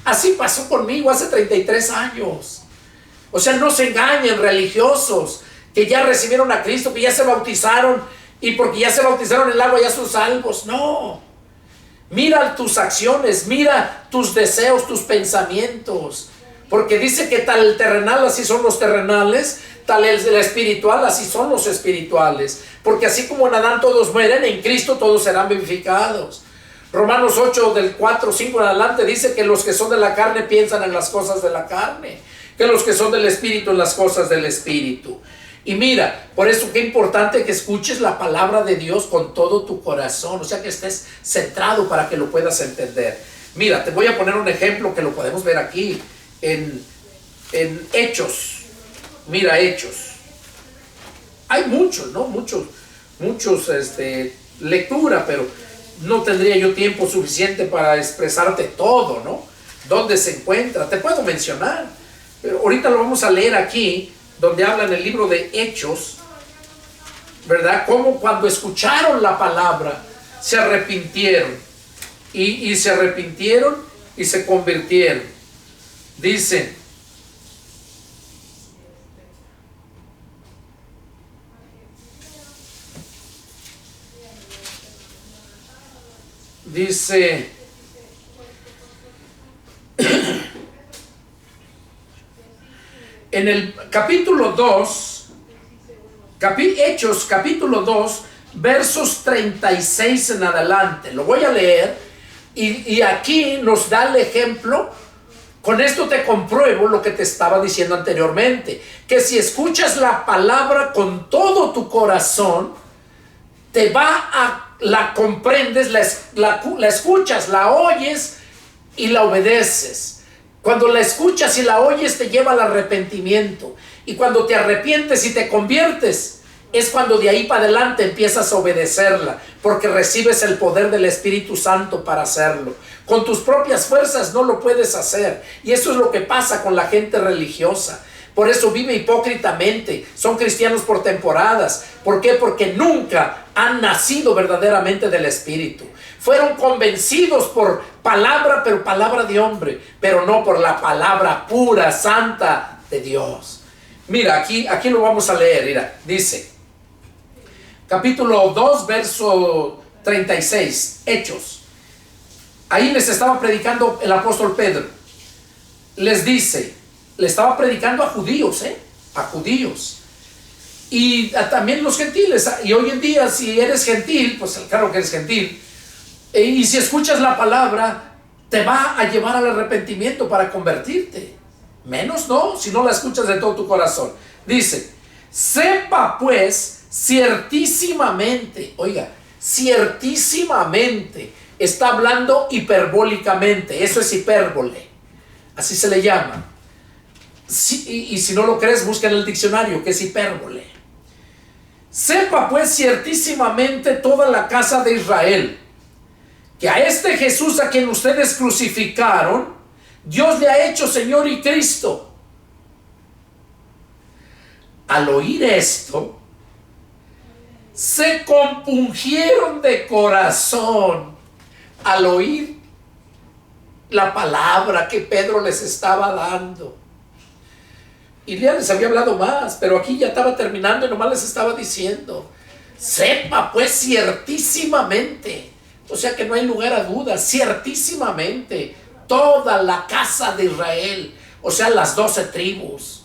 Así pasó conmigo hace 33 años. O sea, no se engañen religiosos que ya recibieron a Cristo, que ya se bautizaron y porque ya se bautizaron en el agua ya son salvos. No. Mira tus acciones, mira tus deseos, tus pensamientos. Porque dice que tal el terrenal, así son los terrenales, tal el espiritual, así son los espirituales. Porque así como en Adán todos mueren, en Cristo todos serán vivificados. Romanos 8, del 4, 5 en adelante, dice que los que son de la carne piensan en las cosas de la carne, que los que son del espíritu en las cosas del espíritu. Y mira, por eso qué importante que escuches la palabra de Dios con todo tu corazón, o sea que estés centrado para que lo puedas entender. Mira, te voy a poner un ejemplo que lo podemos ver aquí en Hechos. Mira, Hechos. Hay muchos, ¿no? Muchos, lectura, pero no tendría yo tiempo suficiente para expresarte todo, ¿no? ¿Dónde se encuentra? Te puedo mencionar, pero ahorita lo vamos a leer aquí, donde habla en el libro de Hechos, ¿verdad? Como cuando escucharon la palabra, se arrepintieron, y se arrepintieron y se convirtieron. Dice, en el capítulo 2, Hechos capítulo 2, versos 36 en adelante, lo voy a leer, y aquí nos da el ejemplo. Con esto te compruebo lo que te estaba diciendo anteriormente, que si escuchas la palabra con todo tu corazón, la comprendes, la escuchas, la oyes y la obedeces. Cuando la escuchas y la oyes, te lleva al arrepentimiento, y cuando te arrepientes y te conviertes, es cuando de ahí para adelante empiezas a obedecerla, porque recibes el poder del Espíritu Santo para hacerlo. Con tus propias fuerzas no lo puedes hacer, y eso es lo que pasa con la gente religiosa. Por eso vive hipócritamente, son cristianos por temporadas. ¿Por qué? Porque nunca han nacido verdaderamente del Espíritu. Fueron convencidos por palabra, pero palabra de hombre, pero no por la palabra pura, santa de Dios. Mira, aquí lo vamos a leer. Mira, dice, capítulo 2, verso 36, Hechos. Ahí les estaba predicando el apóstol Pedro. Les dice, le estaba predicando a judíos, a judíos. Y también los gentiles. Y hoy en día, si eres gentil, pues claro que eres gentil. Y si escuchas la palabra, te va a llevar al arrepentimiento para convertirte. Menos no, si no la escuchas de todo tu corazón. Dice, sepa pues ciertísimamente, oiga, ciertísimamente, está hablando hiperbólicamente, eso es hipérbole, así se le llama. Y si no lo crees, busca en el diccionario que es hipérbole. Sepa pues ciertísimamente toda la casa de Israel, que a este Jesús a quien ustedes crucificaron, Dios le ha hecho Señor y Cristo. Al oír esto, se compungieron de corazón. Al oír la palabra que Pedro les estaba dando. Y ya les había hablado más, pero aquí ya estaba terminando y nomás les estaba diciendo, sepa pues ciertísimamente, o sea que no hay lugar a dudas, ciertísimamente, toda la casa de Israel, o sea las 12 tribus,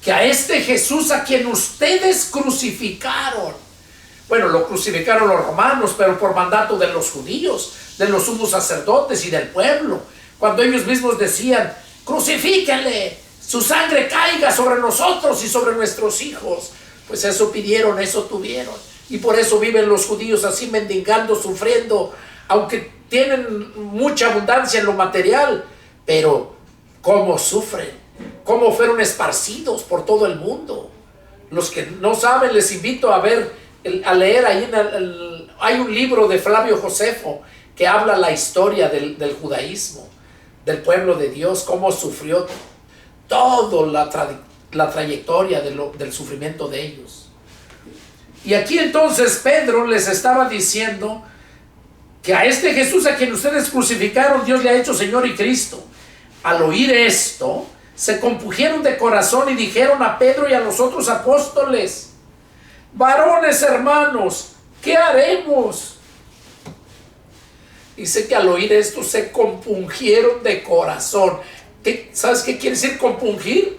que a este Jesús a quien ustedes crucificaron, bueno, lo crucificaron los romanos, pero por mandato de los judíos, de los sumos sacerdotes y del pueblo, cuando ellos mismos decían, crucifíquenle, su sangre caiga sobre nosotros y sobre nuestros hijos. Pues eso pidieron, eso tuvieron. Y por eso viven los judíos así mendigando, sufriendo, aunque tienen mucha abundancia en lo material. Pero cómo sufren, cómo fueron esparcidos por todo el mundo. Los que no saben, les invito a leer ahí, hay un libro de Flavio Josefo que habla la historia del judaísmo, del pueblo de Dios, cómo sufrió toda la trayectoria del sufrimiento de ellos. Y aquí entonces Pedro les estaba diciendo que a este Jesús a quien ustedes crucificaron, Dios le ha hecho Señor y Cristo. Al oír esto, se compungieron de corazón y dijeron a Pedro y a los otros apóstoles, varones hermanos, ¿qué haremos? Dice que al oír esto se compungieron de corazón. ¿Sabes qué quiere decir compungir?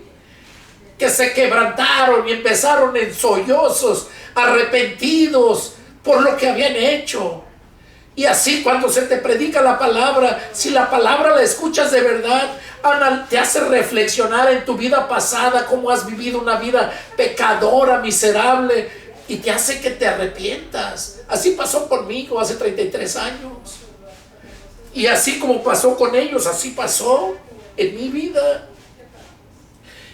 Que se quebrantaron y empezaron en sollozos, arrepentidos por lo que habían hecho. Y así cuando se te predica la palabra, si la palabra la escuchas de verdad, te hace reflexionar en tu vida pasada, cómo has vivido una vida pecadora, miserable, y te hace que te arrepientas. Así pasó conmigo hace 33 años. Y así como pasó con ellos, así pasó en mi vida.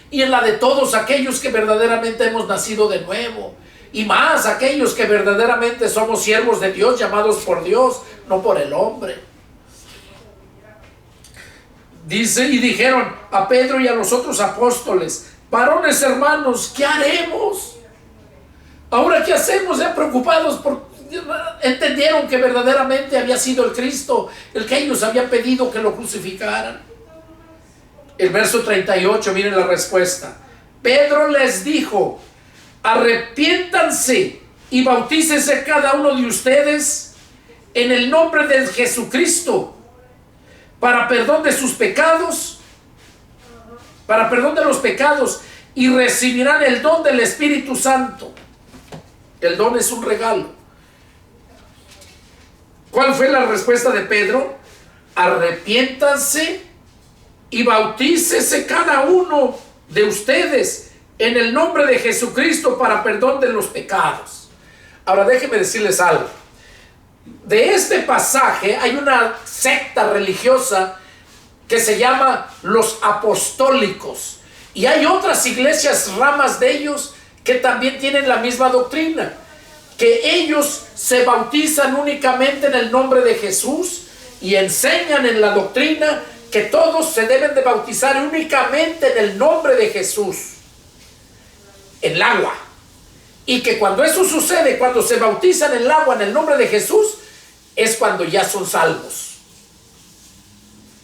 Y en la de todos aquellos que verdaderamente hemos nacido de nuevo. y más aquellos que verdaderamente somos siervos de Dios, llamados por Dios, no por el hombre. Dice, y dijeron a Pedro y a los otros apóstoles: varones hermanos, ¿qué haremos? Ahora, ¿qué hacemos? Ya preocupados, entendieron que verdaderamente había sido el Cristo el que ellos habían pedido que lo crucificaran. El verso 38, miren la respuesta. Pedro les dijo: arrepiéntanse y bautícese cada uno de ustedes en el nombre de Jesucristo para perdón de sus pecados, para perdón de los pecados, y recibirán el don del Espíritu Santo. El don es un regalo. ¿Cuál fue la respuesta de Pedro? Arrepiéntanse y bautícese cada uno de ustedes en el nombre de Jesucristo para perdón de los pecados. Ahora déjenme decirles algo. De este pasaje hay una secta religiosa que se llama los apostólicos, y hay otras iglesias, ramas de ellos, que también tienen la misma doctrina, que ellos se bautizan únicamente en el nombre de Jesús y enseñan en la doctrina que todos se deben de bautizar únicamente en el nombre de Jesús, en el agua, y que cuando eso sucede, cuando se bautizan en el agua en el nombre de Jesús, es cuando ya son salvos.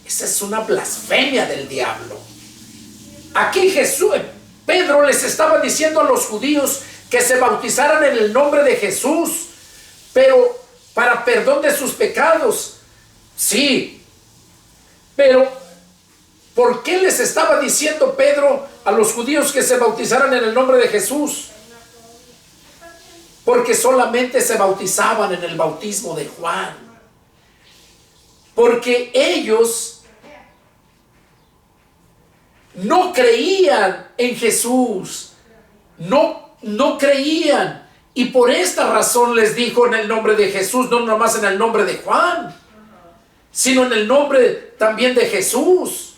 Esa es una blasfemia del diablo. Aquí Pedro les estaba diciendo a los judíos que se bautizaran en el nombre de Jesús, pero para perdón de sus pecados. Sí, pero ¿por qué les estaba diciendo Pedro a los judíos que se bautizaran en el nombre de Jesús? Porque solamente se bautizaban en el bautismo de Juan. Porque ellos no creían en Jesús. No creían. Y por esta razón les dijo en el nombre de Jesús, no nomás en el nombre de Juan, sino en el nombre también de Jesús.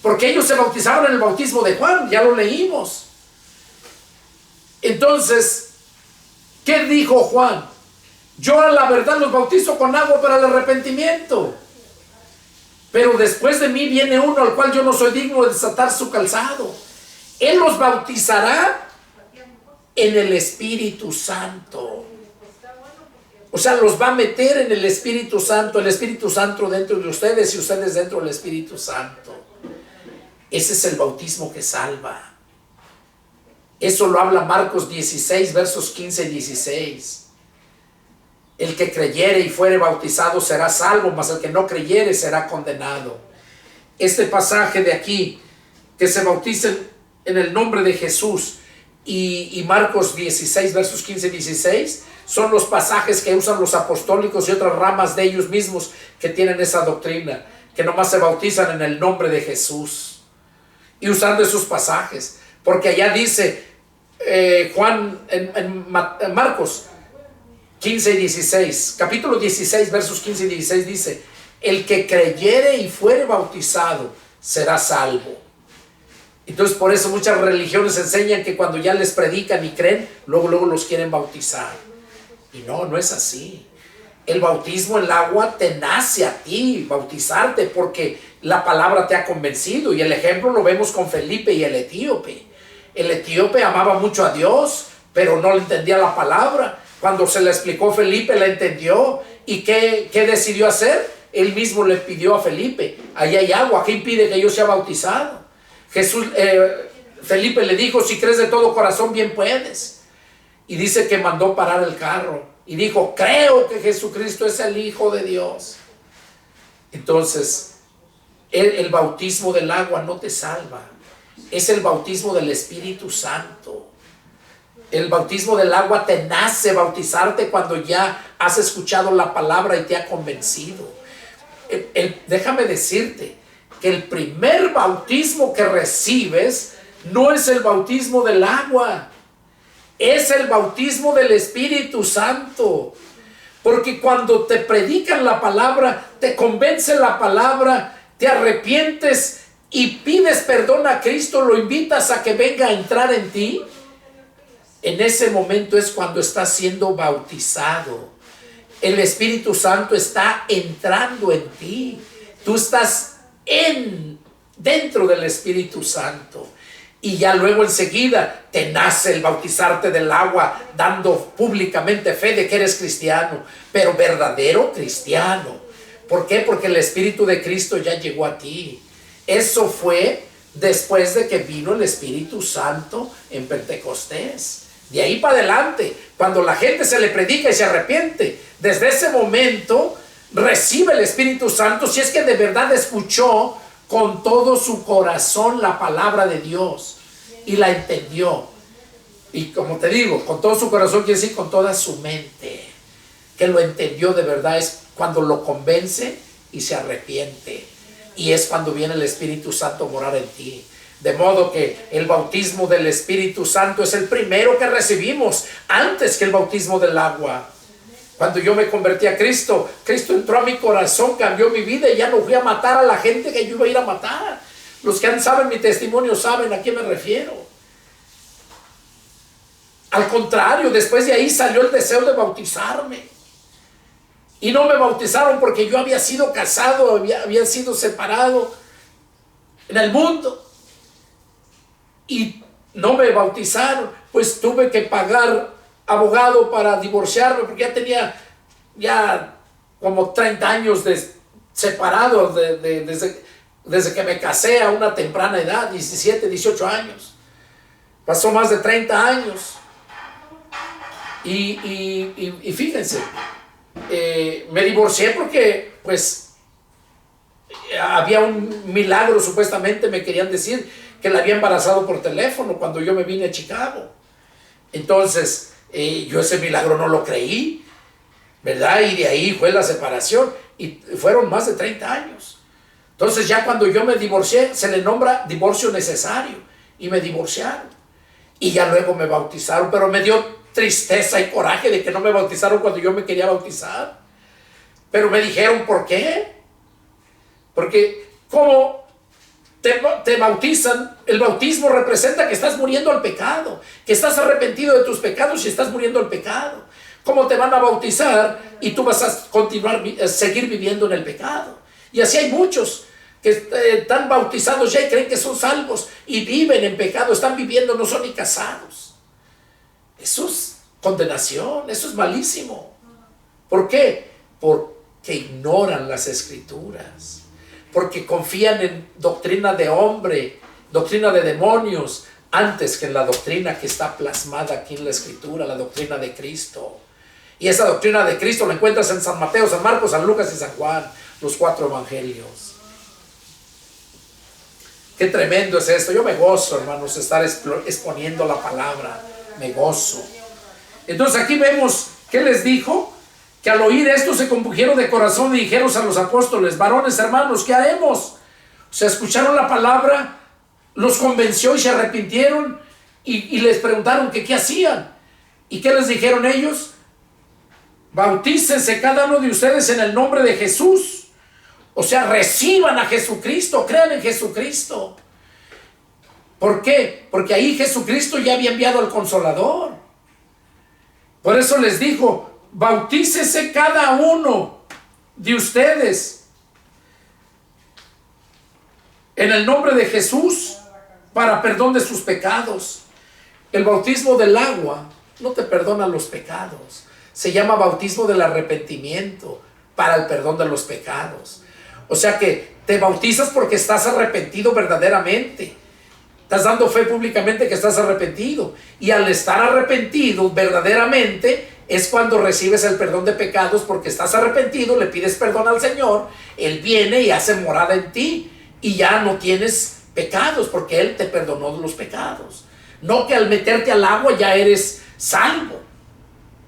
Porque ellos se bautizaron en el bautismo de Juan, ya lo leímos. Entonces, ¿qué dijo Juan? Yo a la verdad los bautizo con agua para el arrepentimiento, pero después de mí viene uno al cual yo no soy digno de desatar su calzado. Él los bautizará en el Espíritu Santo. O sea, los va a meter en el Espíritu Santo dentro de ustedes y ustedes dentro del Espíritu Santo. Ese es el bautismo que salva. Eso lo habla Marcos 16, versos 15 y 16. El que creyere y fuere bautizado será salvo, mas el que no creyere será condenado. Este pasaje de aquí, que se bauticen en el nombre de Jesús, y Marcos 16, versos 15 y 16, son los pasajes que usan los apostólicos y otras ramas de ellos mismos que tienen esa doctrina, que nomás se bautizan en el nombre de Jesús. Y usando esos pasajes, porque allá dice Juan en Marcos 15 y 16, capítulo 16, versos 15 y 16 dice: el que creyere y fuere bautizado será salvo. Entonces por eso muchas religiones enseñan que cuando ya les predican y creen, luego los quieren bautizar. Y no es así. El bautismo en el agua te nace a ti, bautizarte, porque la palabra te ha convencido. Y el ejemplo lo vemos con Felipe y el etíope. El etíope amaba mucho a Dios, pero no le entendía la palabra. Cuando se le explicó a Felipe, la entendió. ¿Y qué decidió hacer? Él mismo le pidió a Felipe: allá hay agua, ¿qué impide que yo sea bautizado? Felipe le dijo: si crees de todo corazón, bien puedes. Y dice que mandó parar el carro y dijo: creo que Jesucristo es el Hijo de Dios. Entonces, el bautismo del agua no te salva. Es el bautismo del Espíritu Santo. El bautismo del agua te nace bautizarte cuando ya has escuchado la palabra y te ha convencido. Déjame decirte que el primer bautismo que recibes no es el bautismo del agua, es el bautismo del Espíritu Santo. Porque cuando te predican la palabra, te convence la palabra, te arrepientes y pides perdón a Cristo, lo invitas a que venga a entrar en ti, en ese momento es cuando estás siendo bautizado. El Espíritu Santo está entrando en ti. Tú estás dentro del Espíritu Santo. Y ya luego enseguida te nace el bautizarte del agua, dando públicamente fe de que eres cristiano, pero verdadero cristiano. ¿Por qué? Porque el Espíritu de Cristo ya llegó a ti. Eso fue después de que vino el Espíritu Santo en Pentecostés. De ahí para adelante, cuando la gente se le predica y se arrepiente, desde ese momento recibe el Espíritu Santo, si es que de verdad escuchó con todo su corazón la palabra de Dios y la entendió. Y como te digo, con todo su corazón quiere decir con toda su mente, que lo entendió de verdad. Es cuando lo convence y se arrepiente, y es cuando viene el Espíritu Santo a morar en ti. De modo que el bautismo del Espíritu Santo es el primero que recibimos antes que el bautismo del agua. Cuando yo me convertí a Cristo, Cristo entró a mi corazón, cambió mi vida, y ya no fui a matar a la gente que yo iba a ir a matar. Los que saben mi testimonio saben a quién me refiero. Al contrario, después de ahí salió el deseo de bautizarme. Y no me bautizaron porque yo había sido casado, había sido separado en el mundo. Y no me bautizaron, pues tuve que pagar abogado para divorciarme, porque ya tenía como 30 años separado desde que me casé a una temprana edad, 17, 18 años. Pasó más de 30 años. Y fíjense, me divorcié porque pues había un milagro, supuestamente me querían decir que la había embarazado por teléfono cuando yo me vine a Chicago. Entonces yo ese milagro no lo creí, ¿verdad? Y de ahí fue la separación, y fueron más de 30 años. Entonces ya cuando yo me divorcié, se le nombra divorcio necesario, y me divorciaron. Y ya luego me bautizaron, pero me dio tristeza y coraje de que no me bautizaron cuando yo me quería bautizar. Pero me dijeron, ¿por qué? Porque como te bautizan, el bautismo representa que estás muriendo al pecado, que estás arrepentido de tus pecados y estás muriendo al pecado. ¿Cómo te van a bautizar y tú vas a seguir viviendo en el pecado? Y así hay muchos que están bautizados ya y creen que son salvos y viven en pecado, están viviendo, no son ni casados. Eso es condenación, eso es malísimo. ¿Por qué? Porque ignoran las Escrituras, porque confían en doctrina de hombre, doctrina de demonios, antes que en la doctrina que está plasmada aquí en la Escritura, la doctrina de Cristo. Y esa doctrina de Cristo la encuentras en San Mateo, San Marcos, San Lucas y San Juan, los 4 evangelios. Qué tremendo es esto. Yo me gozo, hermanos, estar exponiendo la palabra. Me gozo. Entonces aquí vemos, ¿qué les dijo? Que al oír esto se compungieron de corazón y dijeron a los apóstoles: varones, hermanos, ¿qué haremos? O sea, escucharon la palabra, los convenció y se arrepintieron, y les preguntaron que qué hacían. ¿Y qué les dijeron ellos? Bautícense cada uno de ustedes en el nombre de Jesús. O sea, reciban a Jesucristo, crean en Jesucristo. ¿Por qué? Porque ahí Jesucristo ya había enviado al Consolador. Por eso les dijo: bautícese cada uno de ustedes en el nombre de Jesús para perdón de sus pecados. El bautismo del agua no te perdona los pecados. Se llama bautismo del arrepentimiento para el perdón de los pecados. O sea que te bautizas porque estás arrepentido verdaderamente. Estás dando fe públicamente que estás arrepentido. Y al estar arrepentido verdaderamente es cuando recibes el perdón de pecados, porque estás arrepentido, le pides perdón al Señor, Él viene y hace morada en ti. Y ya no tienes pecados porque Él te perdonó de los pecados. No que al meterte al agua ya eres salvo,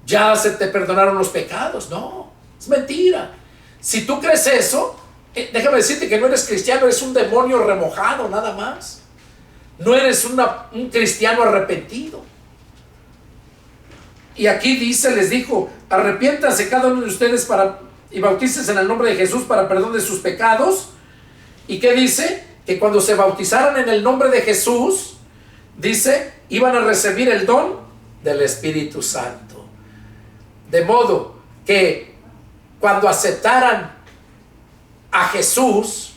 ya se te perdonaron los pecados. No, es mentira. Si tú crees eso, déjame decirte que no eres cristiano, eres un demonio remojado, nada más. No eres un cristiano arrepentido. Y aquí dice, les dijo: arrepiéntanse cada uno de ustedes y bautícense en el nombre de Jesús para perdón de sus pecados. ¿Y qué dice? Que cuando se bautizaron en el nombre de Jesús, dice, iban a recibir el don del Espíritu Santo. De modo que cuando aceptaran a Jesús,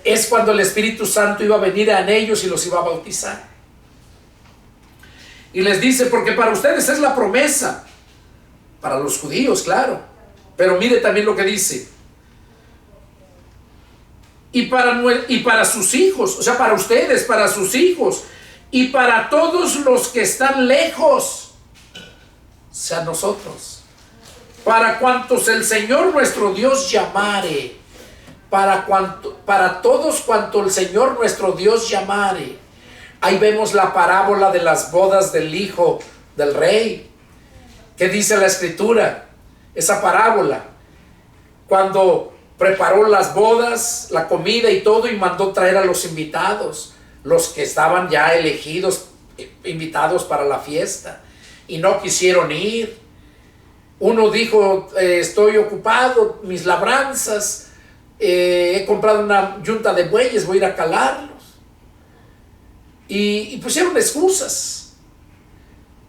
es cuando el Espíritu Santo iba a venir en ellos y los iba a bautizar. Y les dice, porque para ustedes es la promesa, para los judíos, claro, pero mire también lo que dice, y para sus hijos, o sea, para ustedes, para sus hijos, y para todos los que están lejos, o sea, nosotros, para cuantos el Señor nuestro Dios llamare, para todos cuanto el Señor nuestro Dios llamare. Ahí vemos la parábola de las bodas del hijo del rey. ¿Qué dice la Escritura? Esa parábola, cuando preparó las bodas, la comida y todo, y mandó traer a los invitados, los que estaban ya elegidos, invitados para la fiesta, y no quisieron ir. Uno dijo, estoy ocupado, mis labranzas, he comprado una yunta de bueyes, voy a ir a calarlos. Y pusieron excusas.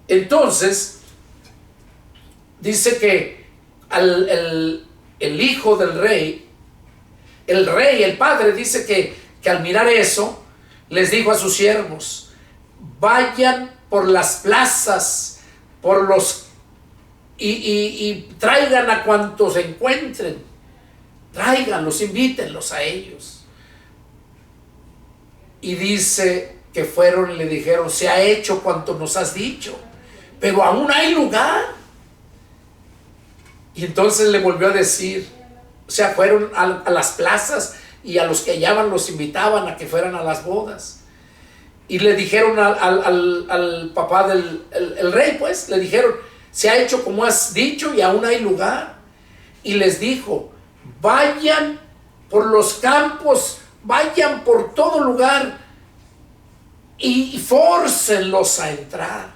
Entonces, dice que el hijo del rey, el padre, dice que al mirar eso, les dijo a sus siervos, vayan por las plazas, y traigan a cuantos encuentren, tráiganlos, invítenlos a ellos. Y dice que fueron y le dijeron, se ha hecho cuanto nos has dicho, pero aún hay lugar. Y entonces le volvió a decir, o sea, fueron a las plazas, y a los que hallaban los invitaban a que fueran a las bodas. Y le dijeron al papá del el rey, pues, le dijeron, se ha hecho como has dicho y aún hay lugar. Y les dijo, vayan por los campos, vayan por todo lugar y fórcenlos a entrar.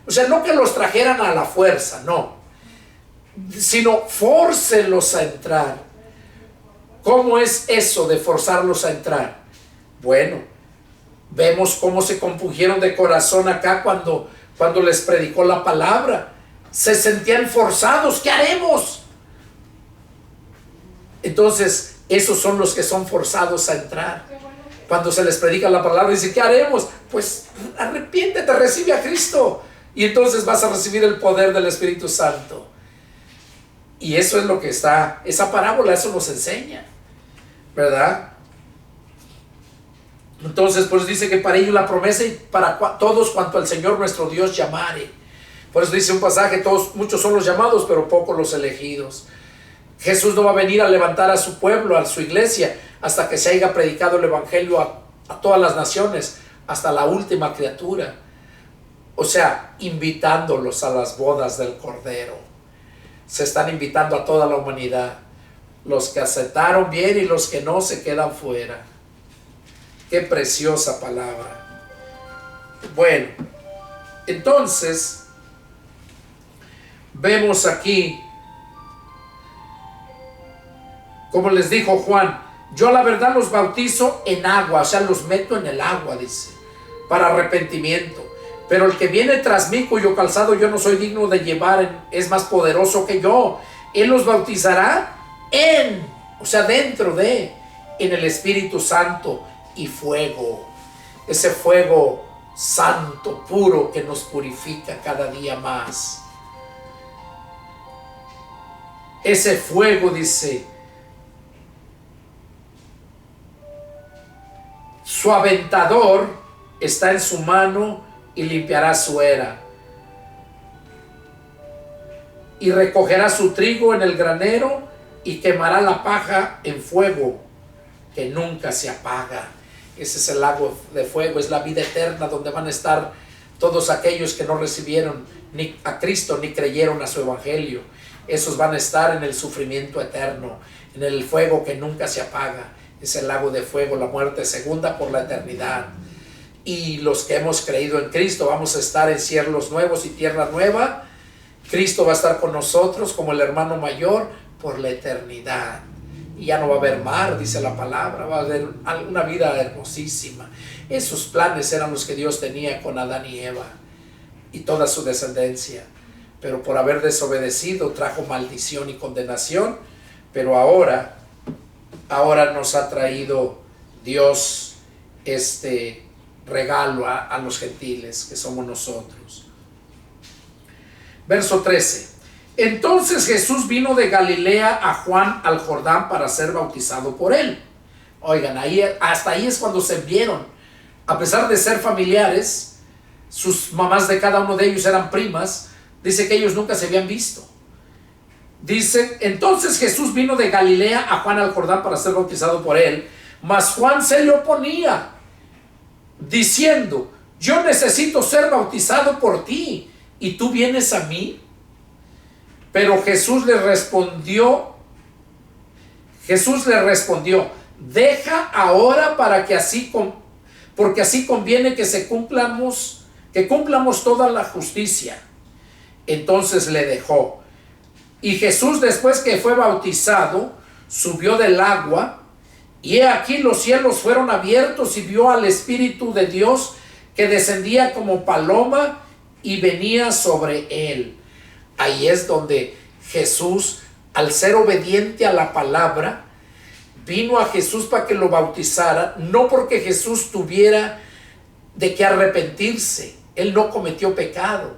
O sea, no que los trajeran a la fuerza, no, sino fórcenlos a entrar. ¿Cómo es eso de forzarlos a entrar? Bueno, vemos cómo se compungieron de corazón acá cuando les predicó la palabra. Se sentían forzados. ¿Qué haremos? Entonces, esos son los que son forzados a entrar. Cuando se les predica la palabra, dice, ¿qué haremos? Pues arrepiéntete, recibe a Cristo, y entonces vas a recibir el poder del Espíritu Santo. Y eso es lo que está, esa parábola, eso nos enseña, ¿verdad? Entonces, pues dice que para ellos la promesa, y para todos cuanto al Señor nuestro Dios llamare. Por eso dice un pasaje, muchos son los llamados, pero pocos los elegidos. Jesús no va a venir a levantar a su pueblo, a su iglesia, hasta que se haya predicado el evangelio a todas las naciones, hasta la última criatura. O sea, invitándolos a las bodas del Cordero. Se están invitando a toda la humanidad. Los que aceptaron bien y los que no se quedan fuera. Qué preciosa palabra. Bueno, entonces vemos aquí, como les dijo Juan, yo la verdad los bautizo en agua, o sea, los meto en el agua, dice, para arrepentimiento. Pero el que viene tras mí, cuyo calzado yo no soy digno de llevar, es más poderoso que yo. Él los bautizará o sea, dentro de, en el Espíritu Santo y fuego. Ese fuego santo, puro, que nos purifica cada día más. Ese fuego, dice, su aventador está en su mano y limpiará su era. Y recogerá su trigo en el granero y quemará la paja en fuego que nunca se apaga. Ese es el lago de fuego, es la vida eterna donde van a estar todos aquellos que no recibieron ni a Cristo ni creyeron a su evangelio. Esos van a estar en el sufrimiento eterno, en el fuego que nunca se apaga. Es el lago de fuego, la muerte segunda por la eternidad. Y los que hemos creído en Cristo vamos a estar en cielos nuevos y tierra nueva. Cristo va a estar con nosotros como el hermano mayor por la eternidad. Y ya no va a haber mar, dice la palabra, va a haber una vida hermosísima. Esos planes eran los que Dios tenía con Adán y Eva. y toda su descendencia. Pero por haber desobedecido trajo maldición y condenación. Pero ahora nos ha traído Dios este regalo a los gentiles, que somos nosotros. Verso 13. Entonces Jesús vino de Galilea a Juan al Jordán para ser bautizado por él. Oigan, hasta ahí es cuando se vieron. A pesar de ser familiares, sus mamás de cada uno de ellos eran primas. Dice que ellos nunca se habían visto. Dice, entonces Jesús vino de Galilea a Juan al Jordán para ser bautizado por él. Mas Juan se le oponía, diciendo, yo necesito ser bautizado por ti, ¿y tú vienes a mí? Pero Jesús le respondió, deja ahora porque así conviene que cumplamos toda la justicia. Entonces le dejó. Y Jesús, después que fue bautizado, subió del agua, y he aquí los cielos fueron abiertos, y vio al Espíritu de Dios que descendía como paloma y venía sobre él. Ahí es donde Jesús, al ser obediente a la palabra, vino a Jesús para que lo bautizara, no porque Jesús tuviera de qué arrepentirse. Él no cometió pecado,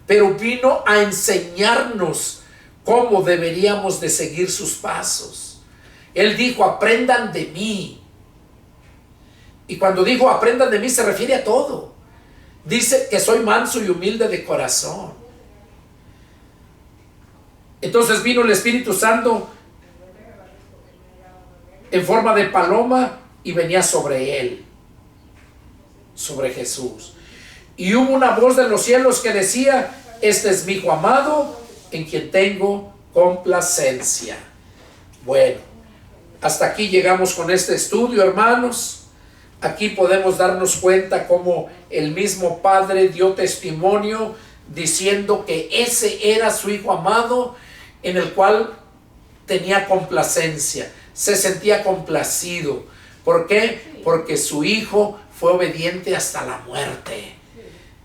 pero vino a enseñarnos cómo deberíamos de seguir sus pasos. Él dijo, aprendan de mí. Y cuando dijo aprendan de mí, se refiere a todo. Dice que soy manso y humilde de corazón. Entonces vino el Espíritu Santo en forma de paloma y venía sobre él, sobre Jesús. Y hubo una voz de los cielos que decía, este es mi Hijo amado, en quien tengo complacencia. Bueno, hasta aquí llegamos con este estudio, hermanos. Aquí podemos darnos cuenta cómo el mismo Padre dio testimonio diciendo que ese era su Hijo amado, en el cual tenía complacencia, se sentía complacido. ¿Por qué? Porque su Hijo fue obediente hasta la muerte.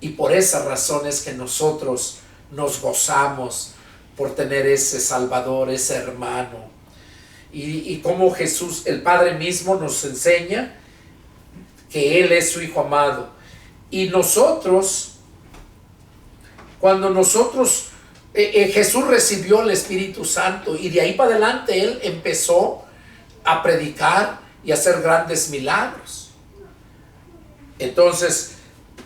Y por esa razón es que nosotros nos gozamos por tener ese Salvador, ese hermano. Y como Jesús, el Padre mismo, nos enseña que Él es su Hijo amado. Y nosotros, cuando Jesús recibió el Espíritu Santo, y de ahí para adelante Él empezó a predicar y a hacer grandes milagros. Entonces,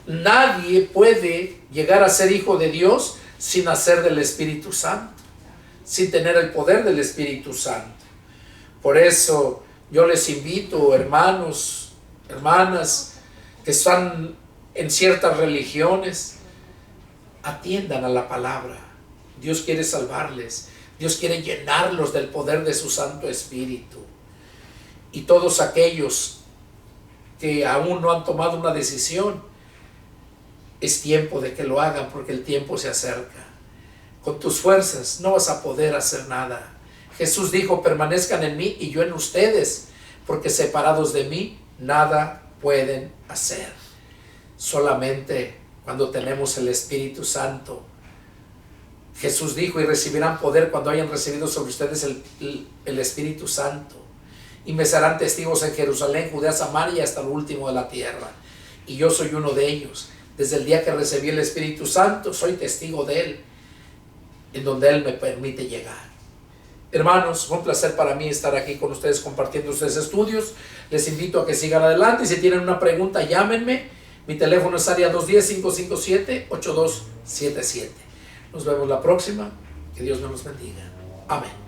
nadie puede llegar a ser hijo de Dios sin nacer del Espíritu Santo, sin tener el poder del Espíritu Santo. Por eso yo les invito, hermanos, hermanas, que están en ciertas religiones, atiendan a la palabra. Dios quiere salvarles. Dios quiere llenarlos del poder de su Santo Espíritu. Y todos aquellos que aún no han tomado una decisión, es tiempo de que lo hagan, porque el tiempo se acerca. Con tus fuerzas no vas a poder hacer nada. Jesús dijo, permanezcan en mí y yo en ustedes, porque separados de mí nada pueden hacer. Solamente cuando tenemos el Espíritu Santo. Jesús dijo, y recibirán poder cuando hayan recibido sobre ustedes el Espíritu Santo. Y me serán testigos en Jerusalén, Judea, Samaria, hasta lo último de la tierra. Y yo soy uno de ellos. Desde el día que recibí el Espíritu Santo, soy testigo de Él, en donde Él me permite llegar. Hermanos, fue un placer para mí estar aquí con ustedes compartiendo estos estudios. Les invito a que sigan adelante. Y si tienen una pregunta, llámenme. Mi teléfono es área 210-557-8277. Nos vemos la próxima. Que Dios nos bendiga. Amén.